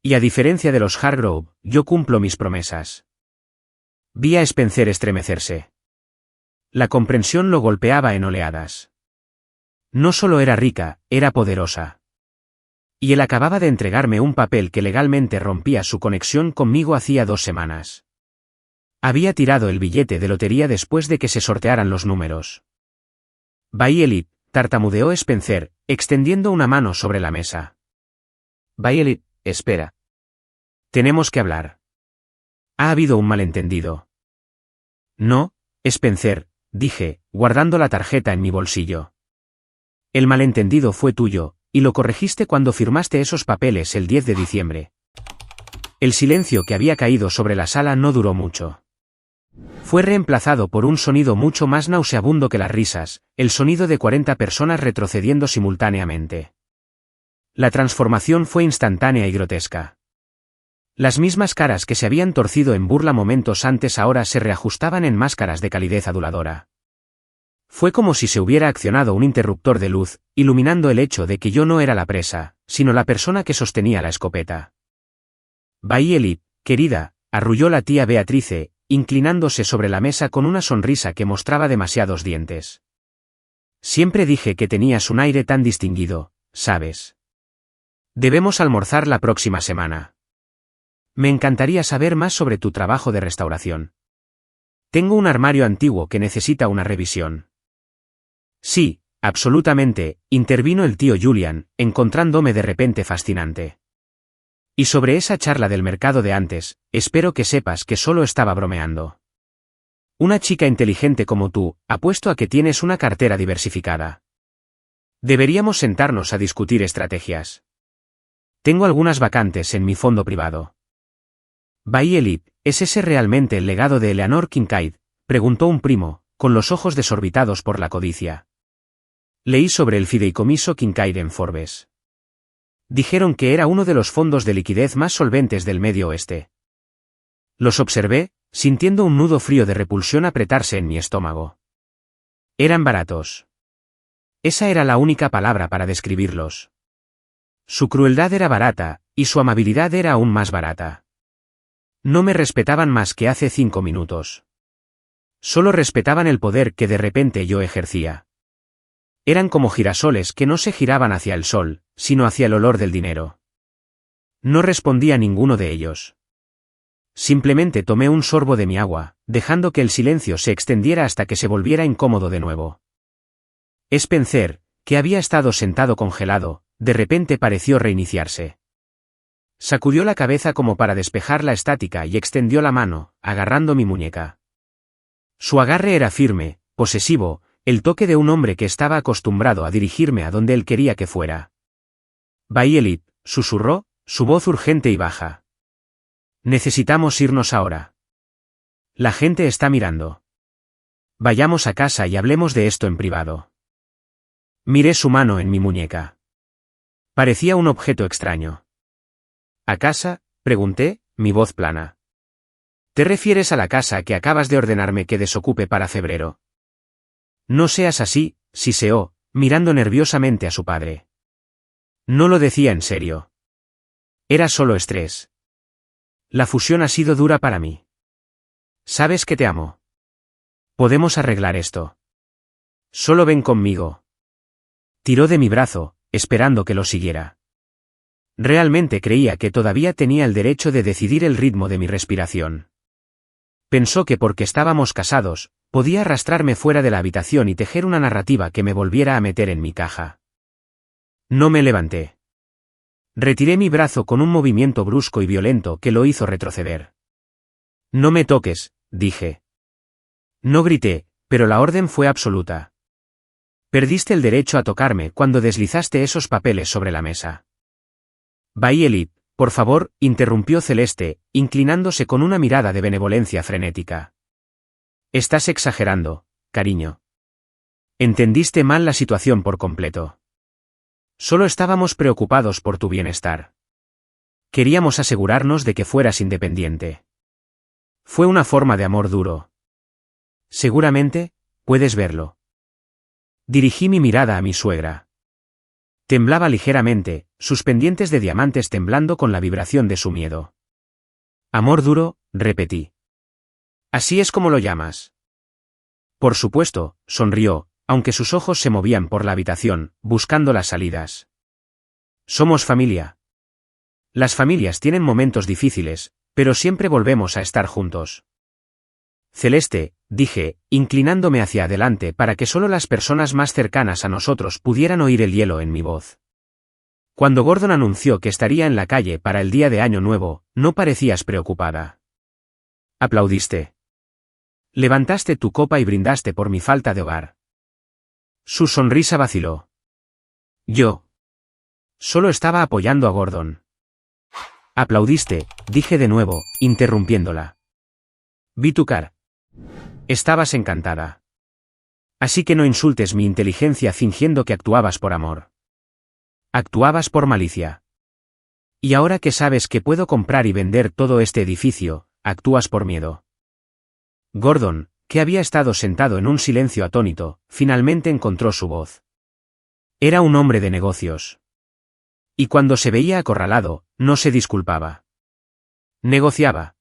Speaker 1: Y a diferencia de los Hargrove, yo cumplo mis promesas. Vi a Spencer estremecerse. La comprensión lo golpeaba en oleadas. No solo era rica, era poderosa. Y él acababa de entregarme un papel que legalmente rompía su conexión conmigo hacía 2 semanas. Había tirado el billete de lotería después de que se sortearan los números. Violet, tartamudeó Spencer, extendiendo una mano sobre la mesa.
Speaker 2: Violet, espera.
Speaker 1: Tenemos que hablar. Ha habido un malentendido.
Speaker 2: No,
Speaker 1: Spencer, dije, guardando la tarjeta en mi bolsillo. El malentendido fue tuyo, y lo corregiste cuando firmaste esos papeles el 10 de diciembre. El silencio que había caído sobre la sala no duró mucho. Fue reemplazado por un sonido mucho más nauseabundo que las risas, el sonido de 40 personas retrocediendo simultáneamente. La transformación fue instantánea y grotesca. Las mismas caras que se habían torcido en burla momentos antes ahora se reajustaban en máscaras de calidez aduladora. Fue como si se hubiera accionado un interruptor de luz, iluminando el hecho de que yo no era la presa, sino la persona que sostenía la escopeta.
Speaker 2: Violet,
Speaker 1: querida, arrulló la tía Beatrice, inclinándose sobre la mesa con una sonrisa que mostraba demasiados dientes. Siempre dije que tenías un aire tan distinguido, ¿sabes? Debemos almorzar la próxima semana. Me encantaría saber más sobre tu trabajo de restauración. Tengo un armario antiguo que necesita una revisión.
Speaker 2: Sí, absolutamente, intervino el tío Julian, encontrándome de repente fascinante.
Speaker 1: Y sobre esa charla del mercado de antes, espero que sepas que solo estaba bromeando. Una chica inteligente como tú, apuesto a que tienes una cartera diversificada. Deberíamos sentarnos a discutir estrategias. Tengo algunas vacantes en mi fondo privado.
Speaker 2: Violet, ¿es ese realmente el legado de Eleanor Kincaid?,
Speaker 1: preguntó un primo, con los ojos desorbitados por la codicia. Leí sobre el fideicomiso Kincaid en Forbes. Dijeron que era uno de los fondos de liquidez más solventes del Medio Oeste. Los observé, sintiendo un nudo frío de repulsión apretarse en mi estómago. Eran baratos. Esa era la única palabra para describirlos. Su crueldad era barata, y su amabilidad era aún más barata. No me respetaban más que hace 5 minutos. Solo respetaban el poder que de repente yo ejercía. Eran como girasoles que no se giraban hacia el sol, sino hacia el olor del dinero. No respondí a ninguno de ellos. Simplemente tomé un sorbo de mi agua, dejando que el silencio se extendiera hasta que se volviera incómodo de nuevo. Spencer, que había estado sentado congelado, de repente pareció reiniciarse. Sacudió la cabeza como para despejar la estática y extendió la mano, agarrando mi muñeca. Su agarre era firme, posesivo, el toque de un hombre que estaba acostumbrado a dirigirme a donde él quería que fuera. Violet, susurró, su voz urgente y baja. Necesitamos irnos ahora. La gente está mirando. Vayamos a casa y hablemos de esto en privado. Miré su mano en mi muñeca. Parecía un objeto extraño. ¿A casa?, pregunté, mi voz plana. ¿Te refieres a la casa que acabas de ordenarme que desocupe para febrero? No seas así, siseó, mirando nerviosamente a su padre. No lo decía en serio. Era solo estrés. La fusión ha sido dura para mí. Sabes que te amo. Podemos arreglar esto. Solo ven conmigo. Tiró de mi brazo, esperando que lo siguiera. Realmente creía que todavía tenía el derecho de decidir el ritmo de mi respiración. Pensó que porque estábamos casados, podía arrastrarme fuera de la habitación y tejer una narrativa que me volviera a meter en mi caja. No me levanté. Retiré mi brazo con un movimiento brusco y violento que lo hizo retroceder. No me toques, dije. No grité, pero la orden fue absoluta. Perdiste el derecho a tocarme cuando deslizaste esos papeles sobre la mesa. Violet, por favor, interrumpió Celeste, inclinándose con una mirada de benevolencia frenética. Estás exagerando, cariño. Entendiste mal la situación por completo. Solo estábamos preocupados por tu bienestar. Queríamos asegurarnos de que fueras independiente. Fue una forma de amor duro. Seguramente, puedes verlo. Dirigí mi mirada a mi suegra. Temblaba ligeramente, sus pendientes de diamantes temblando con la vibración de su miedo. Amor duro, repetí. ¿Así es como lo llamas? Por supuesto, sonrió, aunque sus ojos se movían por la habitación, buscando las salidas. Somos familia. Las familias tienen momentos difíciles, pero siempre volvemos a estar juntos. Celeste, dije, inclinándome hacia adelante para que solo las personas más cercanas a nosotros pudieran oír el hielo en mi voz. Cuando Gordon anunció que estaría en la calle para el día de Año Nuevo, no parecías preocupada. Aplaudiste. Levantaste tu copa y brindaste por mi falta de hogar. Su sonrisa vaciló. Yo solo estaba apoyando a Gordon. Aplaudiste, dije de nuevo, interrumpiéndola. Vi tu cara. Estabas encantada. Así que no insultes mi inteligencia fingiendo que actuabas por amor. Actuabas por malicia. Y ahora que sabes que puedo comprar y vender todo este edificio, actúas por miedo. Gordon, que había estado sentado en un silencio atónito, finalmente encontró su voz. Era un hombre de negocios. Y cuando se veía acorralado, no se disculpaba. Negociaba.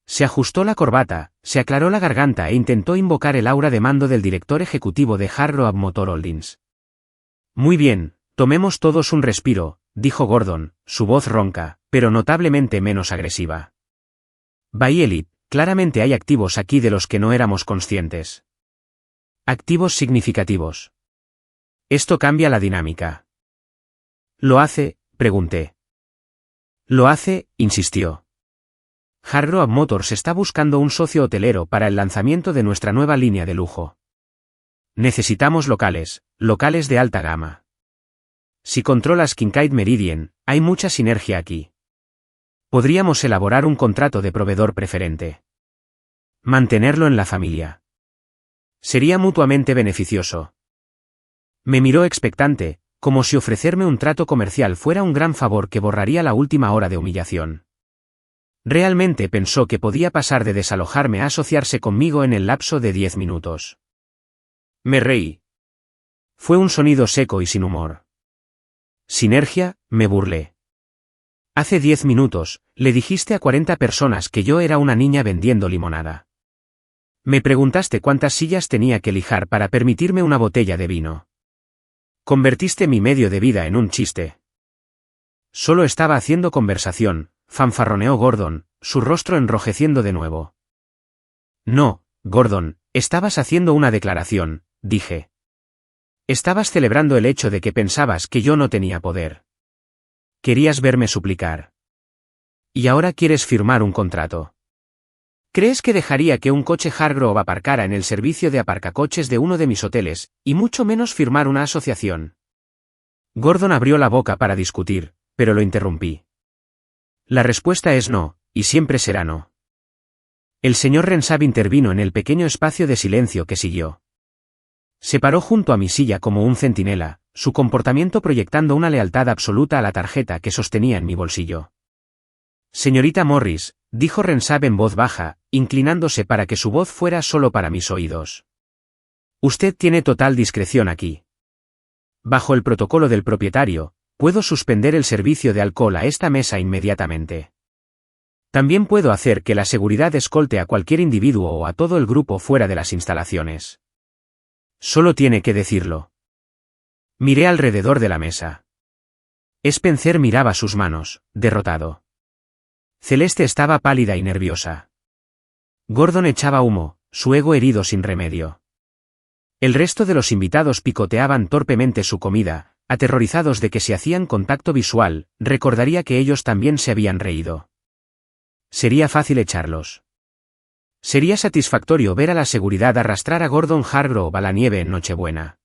Speaker 1: Se ajustó la corbata, se aclaró la garganta e intentó invocar el aura de mando del director ejecutivo de Hard Road Motor Holdings. Muy bien, tomemos todos un respiro, dijo Gordon, su voz ronca, pero notablemente menos agresiva. Bailey, claramente hay activos aquí de los que no éramos conscientes. Activos significativos. Esto cambia la dinámica. ¿Lo hace?, pregunté. Lo hace, insistió. Hard Road Motors está buscando un socio hotelero para el lanzamiento de nuestra nueva línea de lujo. Necesitamos locales de alta gama. Si controlas Kincaid Meridian, hay mucha sinergia aquí. Podríamos elaborar un contrato de proveedor preferente. Mantenerlo en la familia. Sería mutuamente beneficioso. Me miró expectante, como si ofrecerme un trato comercial fuera un gran favor que borraría la última hora de humillación. Realmente pensó que podía pasar de desalojarme a asociarse conmigo en el lapso de 10 minutos. Me reí. Fue un sonido seco y sin humor. Sinergia, me burlé. Hace 10 minutos, le dijiste a 40 personas que yo era una niña vendiendo limonada. Me preguntaste cuántas sillas tenía que lijar para permitirme una botella de vino. Convertiste mi medio de vida en un chiste. Solo estaba haciendo conversación, fanfarroneó Gordon, su rostro enrojeciendo de nuevo. No, Gordon, estabas haciendo una declaración, dije. Estabas celebrando el hecho de que pensabas que yo no tenía poder. Querías verme suplicar. Y ahora quieres firmar un contrato. ¿Crees que dejaría que un coche Hargrove aparcara en el servicio de aparcacoches de uno de mis hoteles, y mucho menos firmar una asociación? Gordon abrió la boca para discutir, pero lo interrumpí. La respuesta es no, y siempre será no. El señor Renshaw intervino en el pequeño espacio de silencio que siguió. Se paró junto a mi silla como un centinela, su comportamiento proyectando una lealtad absoluta a la tarjeta que sostenía en mi bolsillo. Señorita Morris, dijo Renshaw en voz baja, inclinándose para que su voz fuera solo para mis oídos. Usted tiene total discreción aquí. Bajo el protocolo del propietario, puedo suspender el servicio de alcohol a esta mesa inmediatamente. También puedo hacer que la seguridad escolte a cualquier individuo o a todo el grupo fuera de las instalaciones. Solo tiene que decirlo. Miré alrededor de la mesa. Spencer miraba sus manos, derrotado. Celeste estaba pálida y nerviosa. Gordon echaba humo, su ego herido sin remedio. El resto de los invitados picoteaban torpemente su comida, aterrorizados de que si hacían contacto visual, recordaría que ellos también se habían reído. Sería fácil echarlos. Sería satisfactorio ver a la seguridad arrastrar a Gordon Hargrove a la nieve en Nochebuena.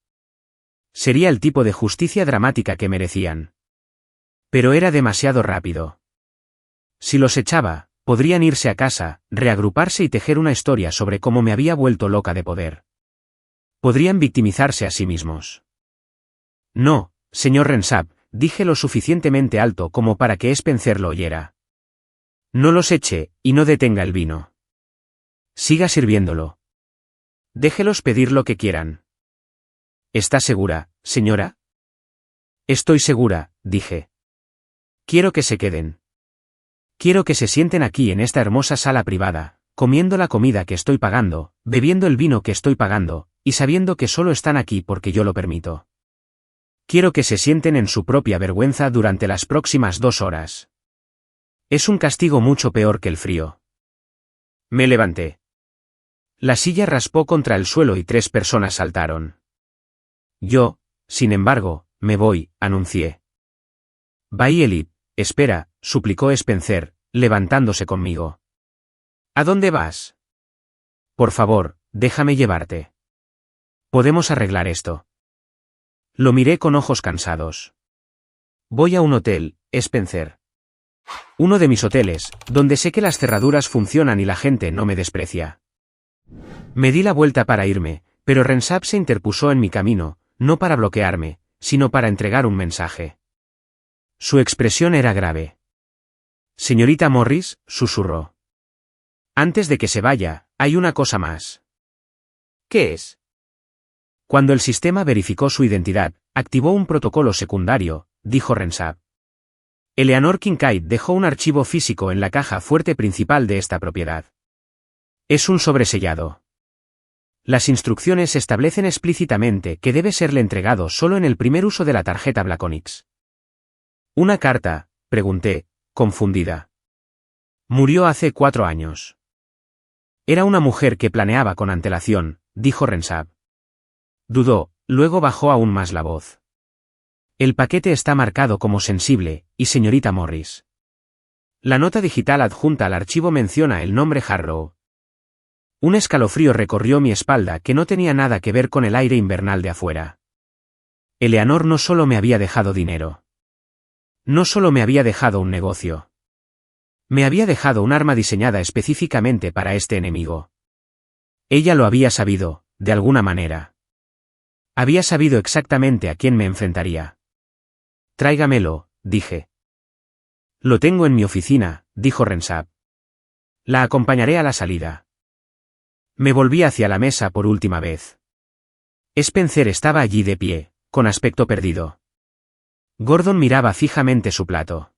Speaker 1: Sería el tipo de justicia dramática que merecían. Pero era demasiado rápido. Si los echaba, podrían irse a casa, reagruparse y tejer una historia sobre cómo me había vuelto loca de poder. Podrían victimizarse a sí mismos. No, señor Renshaw, dije lo suficientemente alto como para que Spencer lo oyera. No los eche, y no detenga el vino. Siga sirviéndolo. Déjelos pedir lo que quieran. ¿Está segura, señora? Estoy segura, dije. Quiero que se queden. Quiero que se sienten aquí en esta hermosa sala privada, comiendo la comida que estoy pagando, bebiendo el vino que estoy pagando, y sabiendo que solo están aquí porque yo lo permito. Quiero que se sienten en su propia vergüenza durante las próximas 2 horas. Es un castigo mucho peor que el frío. Me levanté. La silla raspó contra el suelo y 3 personas saltaron. Yo, sin embargo, me voy, anuncié. Bailey, espera, suplicó Spencer, levantándose conmigo. ¿A dónde vas? Por favor, déjame llevarte. Podemos arreglar esto. Lo miré con ojos cansados. Voy a un hotel, Spencer. Uno de mis hoteles, donde sé que las cerraduras funcionan y la gente no me desprecia. Me di la vuelta para irme, pero Renshaw se interpuso en mi camino, no para bloquearme, sino para entregar un mensaje. Su expresión era grave. Señorita Morris, susurró. Antes de que se vaya, hay una cosa más. ¿Qué es? Cuando el sistema verificó su identidad, activó un protocolo secundario, dijo Renshaw. Eleanor Kincaid dejó un archivo físico en la caja fuerte principal de esta propiedad. Es un sobresellado. Las instrucciones establecen explícitamente que debe serle entregado solo en el primer uso de la tarjeta Black Onyx. ¿Una carta?, pregunté, confundida. Murió hace 4 años. Era una mujer que planeaba con antelación, dijo Renshaw. Dudó, luego bajó aún más la voz. El paquete está marcado como sensible, y señorita Morris. La nota digital adjunta al archivo menciona el nombre Harrow. Un escalofrío recorrió mi espalda que no tenía nada que ver con el aire invernal de afuera. Eleanor no solo me había dejado dinero. No solo me había dejado un negocio. Me había dejado un arma diseñada específicamente para este enemigo. Ella lo había sabido, de alguna manera. Había sabido exactamente a quién me enfrentaría. Tráigamelo, dije. Lo tengo en mi oficina, dijo Renshaw. La acompañaré a la salida. Me volví hacia la mesa por última vez. Spencer estaba allí de pie, con aspecto perdido. Gordon miraba fijamente su plato.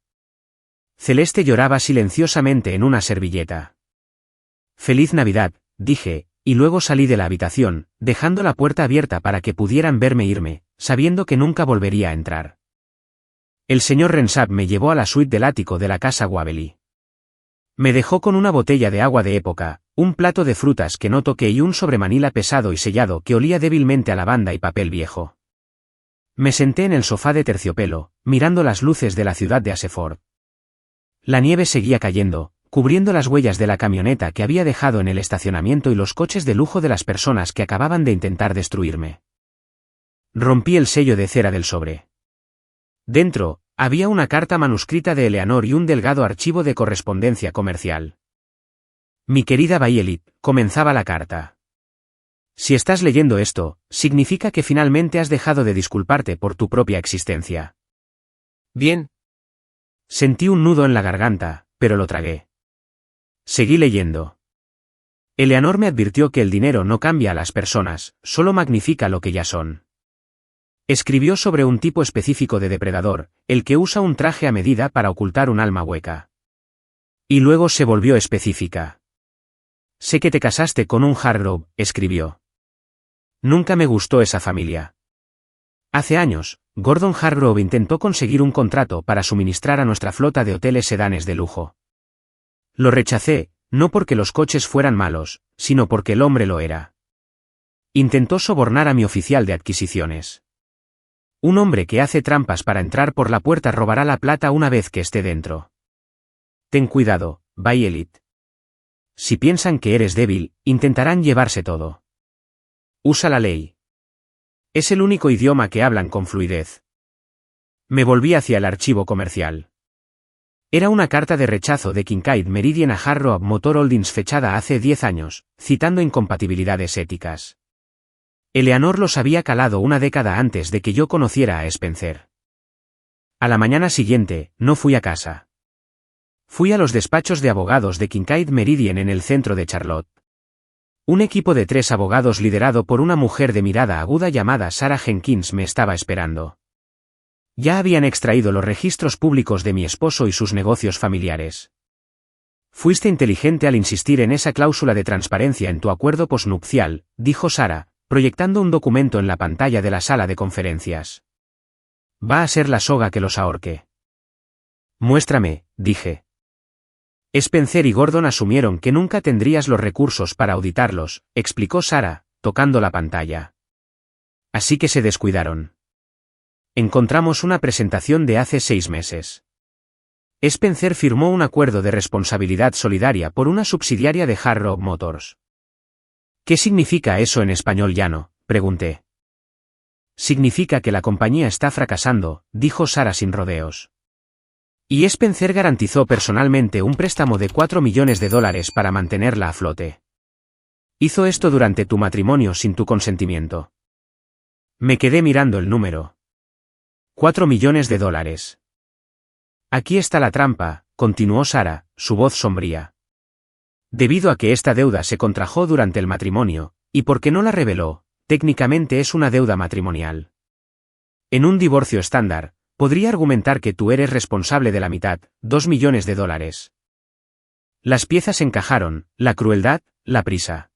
Speaker 1: Celeste lloraba silenciosamente en una servilleta. Feliz Navidad, dije, y luego salí de la habitación, dejando la puerta abierta para que pudieran verme irme, sabiendo que nunca volvería a entrar. El señor Renshaw me llevó a la suite del ático de la casa Waverly. Me dejó con una botella de agua de época, un plato de frutas que no toqué y un sobremanila pesado y sellado que olía débilmente a lavanda y papel viejo. Me senté en el sofá de terciopelo, mirando las luces de la ciudad de Aseford. La nieve seguía cayendo, cubriendo las huellas de la camioneta que había dejado en el estacionamiento y los coches de lujo de las personas que acababan de intentar destruirme. Rompí el sello de cera del sobre. Dentro, había una carta manuscrita de Eleanor y un delgado archivo de correspondencia comercial. Mi querida Bailey, comenzaba la carta. Si estás leyendo esto, significa que finalmente has dejado de disculparte por tu propia existencia. Bien. Sentí un nudo en la garganta, pero lo tragué. Seguí leyendo. Eleanor me advirtió que el dinero no cambia a las personas, solo magnifica lo que ya son. Escribió sobre un tipo específico de depredador, el que usa un traje a medida para ocultar un alma hueca. Y luego se volvió específica. Sé que te casaste con un Harrow, escribió. Nunca me gustó esa familia. Hace años, Gordon Hargrove intentó conseguir un contrato para suministrar a nuestra flota de hoteles sedanes de lujo. Lo rechacé, no porque los coches fueran malos, sino porque el hombre lo era. Intentó sobornar a mi oficial de adquisiciones. Un hombre que hace trampas para entrar por la puerta robará la plata una vez que esté dentro. Ten cuidado, Bailey. Si piensan que eres débil, intentarán llevarse todo. Usa la ley. Es el único idioma que hablan con fluidez. Me volví hacia el archivo comercial. Era una carta de rechazo de Kincaid Meridian a Harrow Motor Holdings fechada hace 10 años, citando incompatibilidades éticas. Eleanor los había calado una década antes de que yo conociera a Spencer. A la mañana siguiente, no fui a casa. Fui a los despachos de abogados de Kincaid Meridian en el centro de Charlotte. Un equipo de 3 abogados liderado por una mujer de mirada aguda llamada Sarah Jenkins me estaba esperando. Ya habían extraído los registros públicos de mi esposo y sus negocios familiares. Fuiste inteligente al insistir en esa cláusula de transparencia en tu acuerdo posnupcial, dijo Sarah, proyectando un documento en la pantalla de la sala de conferencias. Va a ser la soga que los ahorque. Muéstrame, dije. Spencer y Gordon asumieron que nunca tendrías los recursos para auditarlos, explicó Sarah, tocando la pantalla. Así que se descuidaron. Encontramos una presentación de hace 6 meses. Spencer firmó un acuerdo de responsabilidad solidaria por una subsidiaria de Hard Rock Motors. ¿Qué significa eso en español llano?, pregunté. Significa que la compañía está fracasando, dijo Sarah sin rodeos. Y Spencer garantizó personalmente un préstamo de $4 millones para mantenerla a flote. Hizo esto durante tu matrimonio sin tu consentimiento. Me quedé mirando el número. $4 millones. Aquí está la trampa, continuó Sarah, su voz sombría. Debido a que esta deuda se contrajo durante el matrimonio, y porque no la reveló, técnicamente es una deuda matrimonial. En un divorcio estándar, podría argumentar que tú eres responsable de la mitad, $2 millones. Las piezas encajaron, la crueldad, la prisa.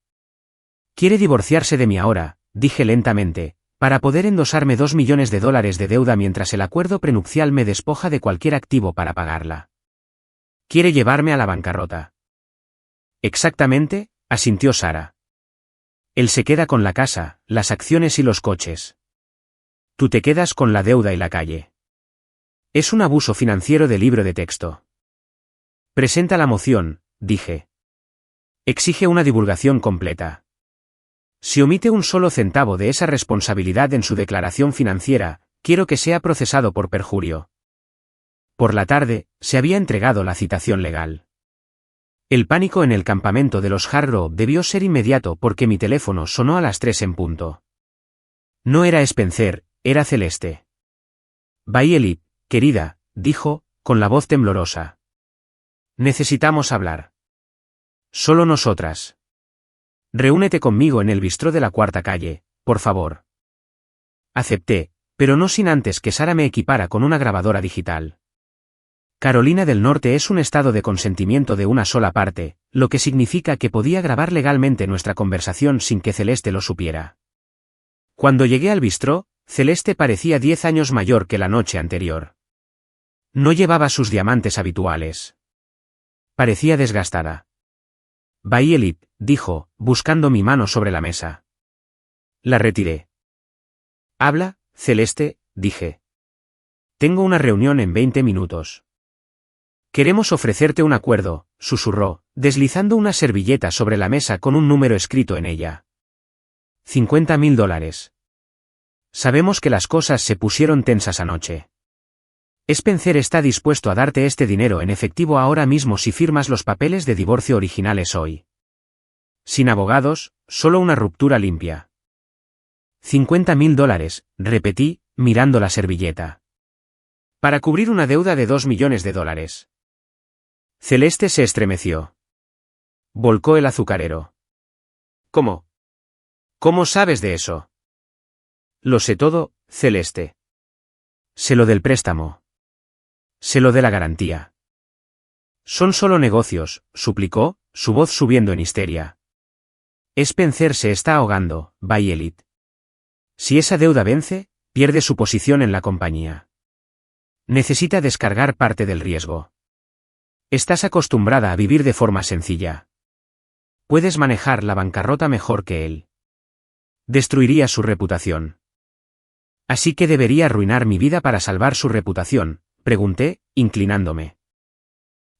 Speaker 1: Quiere divorciarse de mí ahora, dije lentamente, para poder endosarme $2 millones de deuda mientras el acuerdo prenupcial me despoja de cualquier activo para pagarla. Quiere llevarme a la bancarrota. Exactamente, asintió Sarah. Él se queda con la casa, las acciones y los coches. Tú te quedas con la deuda y la calle. Es un abuso financiero de libro de texto. Presenta la moción, dije. Exige una divulgación completa. Si omite un solo centavo de esa responsabilidad en su declaración financiera, quiero que sea procesado por perjurio. Por la tarde, se había entregado la citación legal. El pánico en el campamento de los Hard Rock debió ser inmediato porque mi teléfono sonó a las 3 en punto. No era Spencer, era Celeste. Bailey, querida, dijo, con la voz temblorosa. Necesitamos hablar. Solo nosotras. Reúnete conmigo en el bistró de la Cuarta Calle, por favor. Acepté, pero no sin antes que Sarah me equipara con una grabadora digital. Carolina del Norte es un estado de consentimiento de una sola parte, lo que significa que podía grabar legalmente nuestra conversación sin que Celeste lo supiera. Cuando llegué al bistró, Celeste parecía 10 años mayor que la noche anterior. No llevaba sus diamantes habituales. Parecía desgastada. Bailey, dijo, buscando mi mano sobre la mesa. La retiré. Habla, Celeste, dije. Tengo una reunión en 20 minutos. Queremos ofrecerte un acuerdo, susurró, deslizando una servilleta sobre la mesa con un número escrito en ella. $50.000. Sabemos que las cosas se pusieron tensas anoche. Spencer está dispuesto a darte este dinero en efectivo ahora mismo si firmas los papeles de divorcio originales hoy. Sin abogados, solo una ruptura limpia. $50.000, repetí, mirando la servilleta. Para cubrir una deuda de $2 millones. Celeste se estremeció. Volcó el azucarero. ¿Cómo? ¿Cómo sabes de eso? Lo sé todo, Celeste. Sé lo del préstamo. Sé lo de la garantía. Son solo negocios, suplicó, su voz subiendo en histeria. Spencer se está ahogando, Bailey. Si esa deuda vence, pierde su posición en la compañía. Necesita descargar parte del riesgo. Estás acostumbrada a vivir de forma sencilla. Puedes manejar la bancarrota mejor que él. Destruiría su reputación. Así que debería arruinar mi vida para salvar su reputación, pregunté, inclinándome.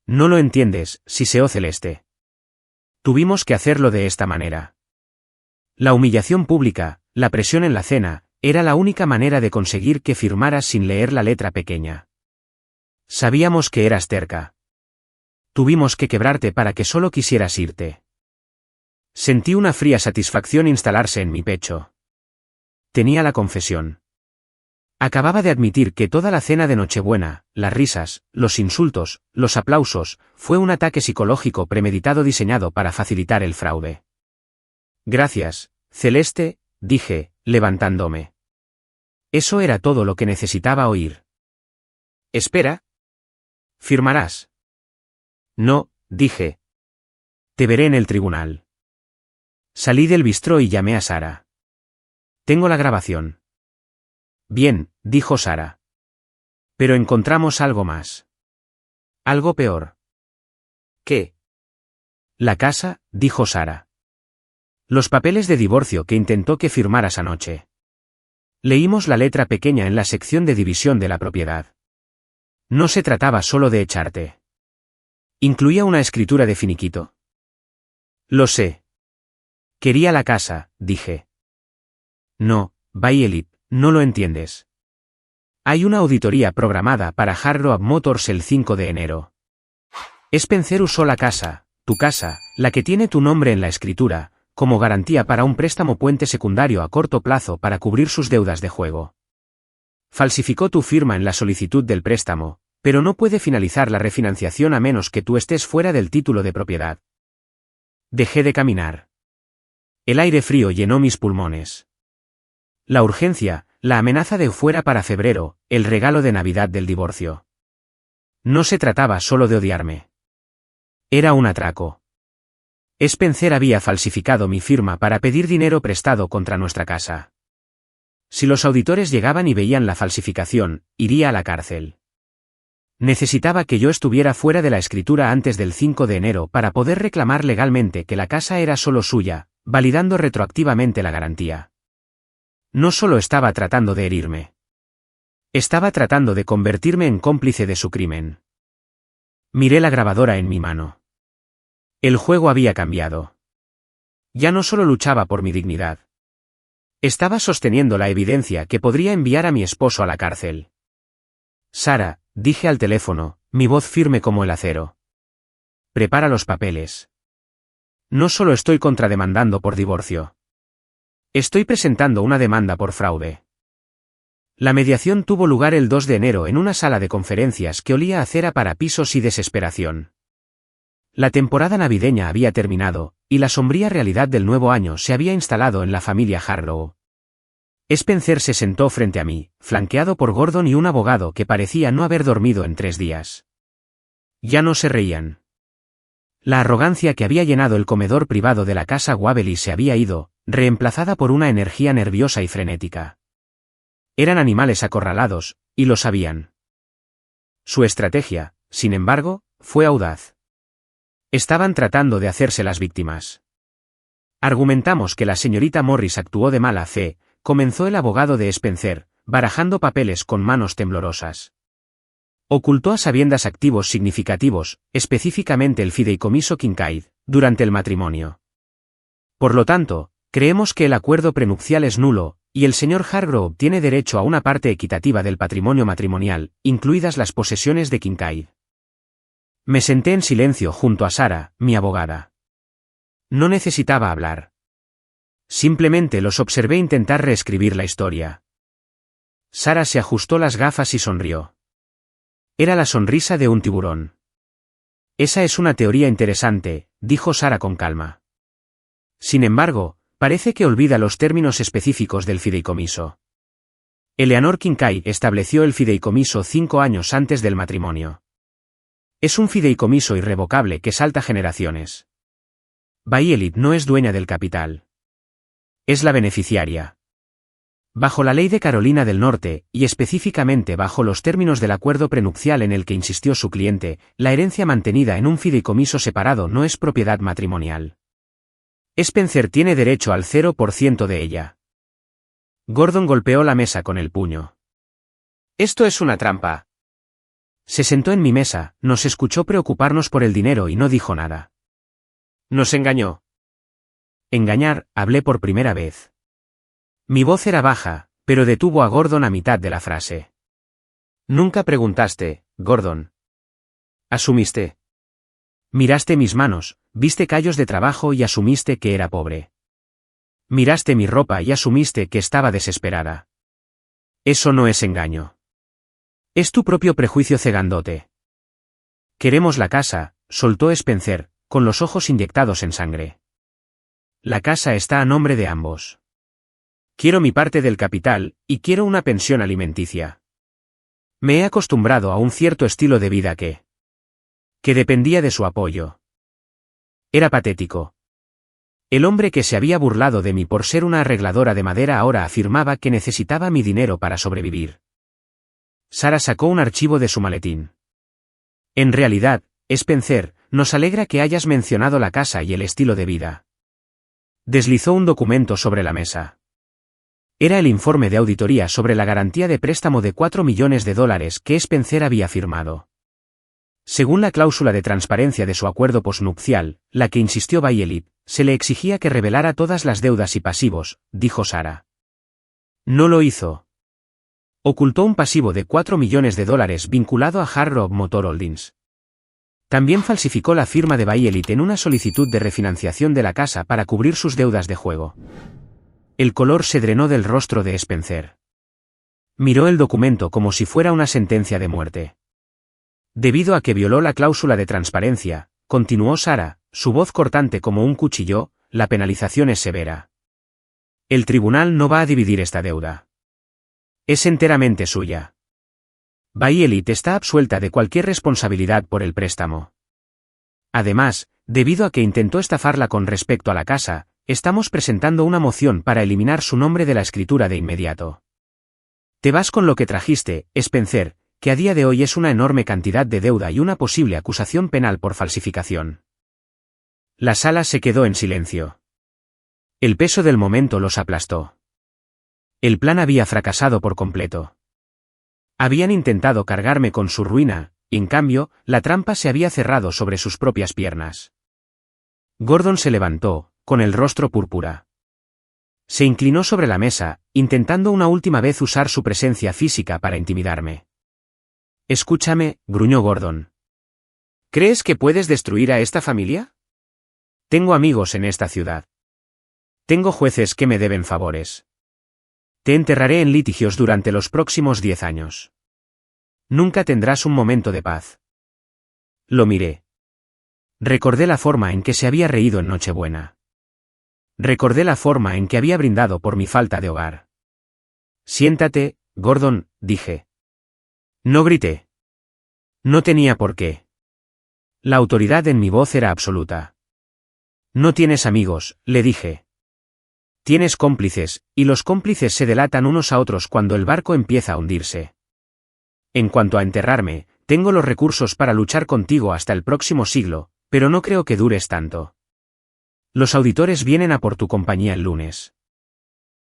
Speaker 1: No lo entiendes, siseó Celeste. Tuvimos que hacerlo de esta manera. La humillación pública, la presión en la cena, era la única manera de conseguir que firmaras sin leer la letra pequeña. Sabíamos que eras terca. Tuvimos que quebrarte para que solo quisieras irte. Sentí una fría satisfacción instalarse en mi pecho. Tenía la confesión. Acababa de admitir que toda la cena de Nochebuena, las risas, los insultos, los aplausos, fue un ataque psicológico premeditado diseñado para facilitar el fraude. Gracias, Celeste, dije, levantándome. Eso era todo lo que necesitaba oír. Espera. ¿Firmarás? No, dije. Te veré en el tribunal. Salí del bistró y llamé a Sarah. Tengo la grabación. Bien, dijo Sarah. Pero encontramos algo más. Algo peor.
Speaker 2: ¿Qué?
Speaker 1: La casa, dijo Sara. Los papeles de divorcio que intentó que firmaras anoche. Leímos la letra pequeña en la sección de división de la propiedad. No se trataba solo de echarte. Incluía una escritura de finiquito. Lo sé. Quería la casa, dije. No, Violet, no lo entiendes. Hay una auditoría programada para Hard Road Motors el 5 de enero. Spencer usó la casa, tu casa, la que tiene tu nombre en la escritura, como garantía para un préstamo puente secundario a corto plazo para cubrir sus deudas de juego. Falsificó tu firma en la solicitud del préstamo, pero no puede finalizar la refinanciación a menos que tú estés fuera del título de propiedad. Dejé de caminar. El aire frío llenó mis pulmones. La urgencia, la amenaza de fuera para febrero, el regalo de Navidad del divorcio. No se trataba solo de odiarme. Era un atraco. Spencer había falsificado mi firma para pedir dinero prestado contra nuestra casa. Si los auditores llegaban y veían la falsificación, iría a la cárcel. Necesitaba que yo estuviera fuera de la escritura antes del 5 de enero para poder reclamar legalmente que la casa era solo suya, validando retroactivamente la garantía. No solo estaba tratando de herirme. Estaba tratando de convertirme en cómplice de su crimen. Miré la grabadora en mi mano. El juego había cambiado. Ya no solo luchaba por mi dignidad. Estaba sosteniendo la evidencia que podría enviar a mi esposo a la cárcel. Sara, dije al teléfono, mi voz firme como el acero. Prepara los papeles. No solo estoy contrademandando por divorcio. Estoy presentando una demanda por fraude. La mediación tuvo lugar el 2 de enero en una sala de conferencias que olía a cera para pisos y desesperación. La temporada navideña había terminado, y la sombría realidad del nuevo año se había instalado en la familia Harlow. Spencer se sentó frente a mí, flanqueado por Gordon y un abogado que parecía no haber dormido en 3 días. Ya no se reían. La arrogancia que había llenado el comedor privado de la casa Waverly se había ido, reemplazada por una energía nerviosa y frenética. Eran animales acorralados, y lo sabían. Su estrategia, sin embargo, fue audaz. Estaban tratando de hacerse las víctimas. Argumentamos que la señorita Morris actuó de mala fe, comenzó el abogado de Spencer, barajando papeles con manos temblorosas. Ocultó a sabiendas activos significativos, específicamente el fideicomiso Kincaid, durante el matrimonio. Por lo tanto, creemos que el acuerdo prenupcial es nulo, y el señor Hargrove tiene derecho a una parte equitativa del patrimonio matrimonial, incluidas las posesiones de Kincaid. Me senté en silencio junto a Sara, mi abogada. No necesitaba hablar. Simplemente los observé intentar reescribir la historia. Sara se ajustó las gafas y sonrió. Era la sonrisa de un tiburón. Esa es una teoría interesante, dijo Sara con calma. Sin embargo, parece que olvida los términos específicos del fideicomiso. Eleanor Kincaid estableció el fideicomiso 5 años antes del matrimonio. Es un fideicomiso irrevocable que salta generaciones. Violet no es dueña del capital. Es la beneficiaria. Bajo la ley de Carolina del Norte, y específicamente bajo los términos del acuerdo prenupcial en el que insistió su cliente, la herencia mantenida en un fideicomiso separado no es propiedad matrimonial. Spencer tiene derecho al 0% de ella. Gordon golpeó la mesa con el puño. Esto es una trampa. Se sentó en mi mesa, nos escuchó preocuparnos por el dinero y no dijo nada. Nos engañó. Engañar, hablé por primera vez. Mi voz era baja, pero detuvo a Gordon a mitad de la frase. Nunca preguntaste, Gordon. Asumiste. Miraste mis manos, viste callos de trabajo y asumiste que era pobre. Miraste mi ropa y asumiste que estaba desesperada. Eso no es engaño. Es tu propio prejuicio cegándote. Queremos la casa, soltó Spencer, con los ojos inyectados en sangre. La casa está a nombre de ambos. Quiero mi parte del capital, y quiero una pensión alimenticia. Me he acostumbrado a un cierto estilo de vida que dependía de su apoyo. Era patético. El hombre que se había burlado de mí por ser una arregladora de madera ahora afirmaba que necesitaba mi dinero para sobrevivir. Sara sacó un archivo de su maletín. En realidad, Spencer, nos alegra que hayas mencionado la casa y el estilo de vida. Deslizó un documento sobre la mesa. Era el informe de auditoría sobre la garantía de préstamo de $4 millones que Spencer había firmado. Según la cláusula de transparencia de su acuerdo posnupcial, la que insistió Bayelit, se le exigía que revelara todas las deudas y pasivos, dijo Sarah. No lo hizo. Ocultó un pasivo de $4 millones vinculado a Hard Rock Motor Holdings. También falsificó la firma de Bayelit en una solicitud de refinanciación de la casa para cubrir sus deudas de juego. El color se drenó del rostro de Spencer. Miró el documento como si fuera una sentencia de muerte. Debido a que violó la cláusula de transparencia, continuó Sarah, su voz cortante como un cuchillo, la penalización es severa. El tribunal no va a dividir esta deuda. Es enteramente suya. Bayelit está absuelta de cualquier responsabilidad por el préstamo. Además, debido a que intentó estafarla con respecto a la casa, estamos presentando una moción para eliminar su nombre de la escritura de inmediato. Te vas con lo que trajiste, Spencer, que a día de hoy es una enorme cantidad de deuda y una posible acusación penal por falsificación. La sala se quedó en silencio. El peso del momento los aplastó. El plan había fracasado por completo. Habían intentado cargarme con su ruina, y en cambio, la trampa se había cerrado sobre sus propias piernas. Gordon se levantó, con el rostro púrpura. Se inclinó sobre la mesa, intentando una última vez usar su presencia física para intimidarme. Escúchame, gruñó Gordon. ¿Crees que puedes destruir a esta familia? Tengo amigos en esta ciudad. Tengo jueces que me deben favores. Te enterraré en litigios durante los próximos 10 años. Nunca tendrás un momento de paz. Lo miré. Recordé la forma en que se había reído en Nochebuena. Recordé la forma en que había brindado por mi falta de hogar. Siéntate, Gordon, dije. No grité. No tenía por qué. La autoridad en mi voz era absoluta. No tienes amigos, le dije. Tienes cómplices, y los cómplices se delatan unos a otros cuando el barco empieza a hundirse. En cuanto a enterrarme, tengo los recursos para luchar contigo hasta el próximo siglo, pero no creo que dures tanto. Los auditores vienen a por tu compañía el lunes.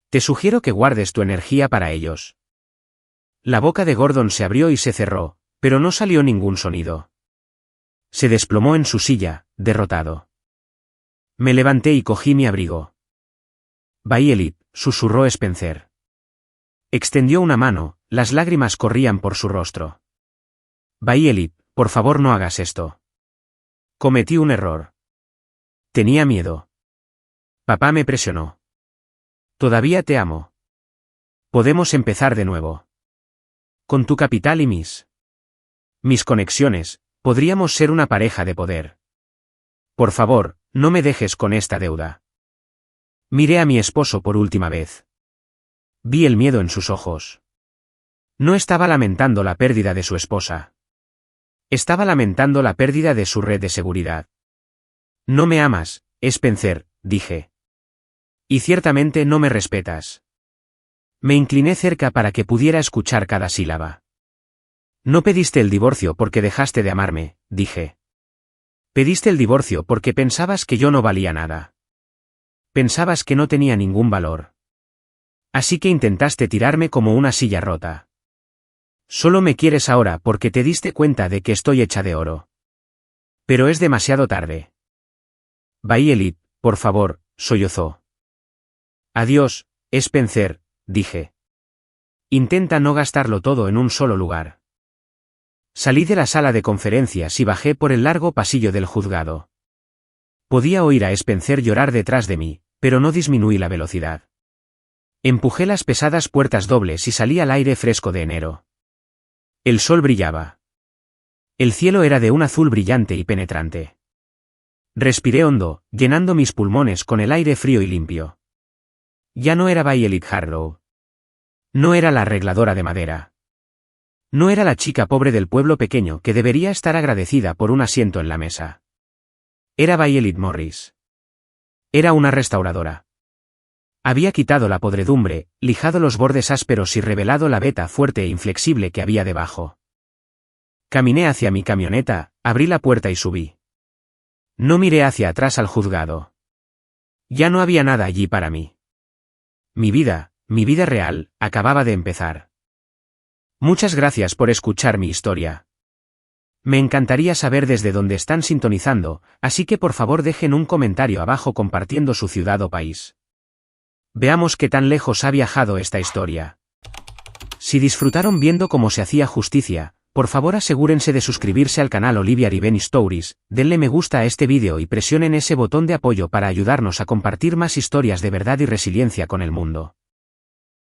Speaker 1: Te sugiero que guardes tu energía para ellos. La boca de Gordon se abrió y se cerró, pero no salió ningún sonido. Se desplomó en su silla, derrotado. Me levanté y cogí mi abrigo. Bayelit, susurró Spencer. Extendió una mano, las lágrimas corrían por su rostro. Bayelit, por favor no hagas esto. Cometí un error. Tenía miedo. Papá me presionó. Todavía te amo. Podemos empezar de nuevo. Con tu capital y mis conexiones, podríamos ser una pareja de poder. Por favor, no me dejes con esta deuda. Miré a mi esposo por última vez. Vi el miedo en sus ojos. No estaba lamentando la pérdida de su esposa. Estaba lamentando la pérdida de su red de seguridad. No me amas, Spencer, dije. Y ciertamente no me respetas. Me incliné cerca para que pudiera escuchar cada sílaba. No pediste el divorcio porque dejaste de amarme, dije. Pediste el divorcio porque pensabas que yo no valía nada. Pensabas que no tenía ningún valor. Así que intentaste tirarme como una silla rota. Solo me quieres ahora porque te diste cuenta de que estoy hecha de oro. Pero es demasiado tarde. Bayelit, por favor, sollozó. Adiós, Spencer, dije. Intenta no gastarlo todo en un solo lugar. Salí de la sala de conferencias y bajé por el largo pasillo del juzgado. Podía oír a Spencer llorar detrás de mí, pero no disminuí la velocidad. Empujé las pesadas puertas dobles y salí al aire fresco de enero. El sol brillaba. El cielo era de un azul brillante y penetrante. Respiré hondo, llenando mis pulmones con el aire frío y limpio. Ya no era Bayelit Harlow. No era la arregladora de madera. No era la chica pobre del pueblo pequeño que debería estar agradecida por un asiento en la mesa. Era Bayelit Morris. Era una restauradora. Había quitado la podredumbre, lijado los bordes ásperos y revelado la veta fuerte e inflexible que había debajo. Caminé hacia mi camioneta, abrí la puerta y subí. No miré hacia atrás al juzgado. Ya no había nada allí para mí. Mi vida real, acababa de empezar. Muchas gracias por escuchar mi historia. Me encantaría saber desde dónde están sintonizando, así que por favor dejen un comentario abajo compartiendo su ciudad o país. Veamos qué tan lejos ha viajado esta historia. Si disfrutaron viendo cómo se hacía justicia, por favor asegúrense de suscribirse al canal Olivia Revenge Stories, denle me gusta a este vídeo y presionen ese botón de apoyo para ayudarnos a compartir más historias de verdad y resiliencia con el mundo.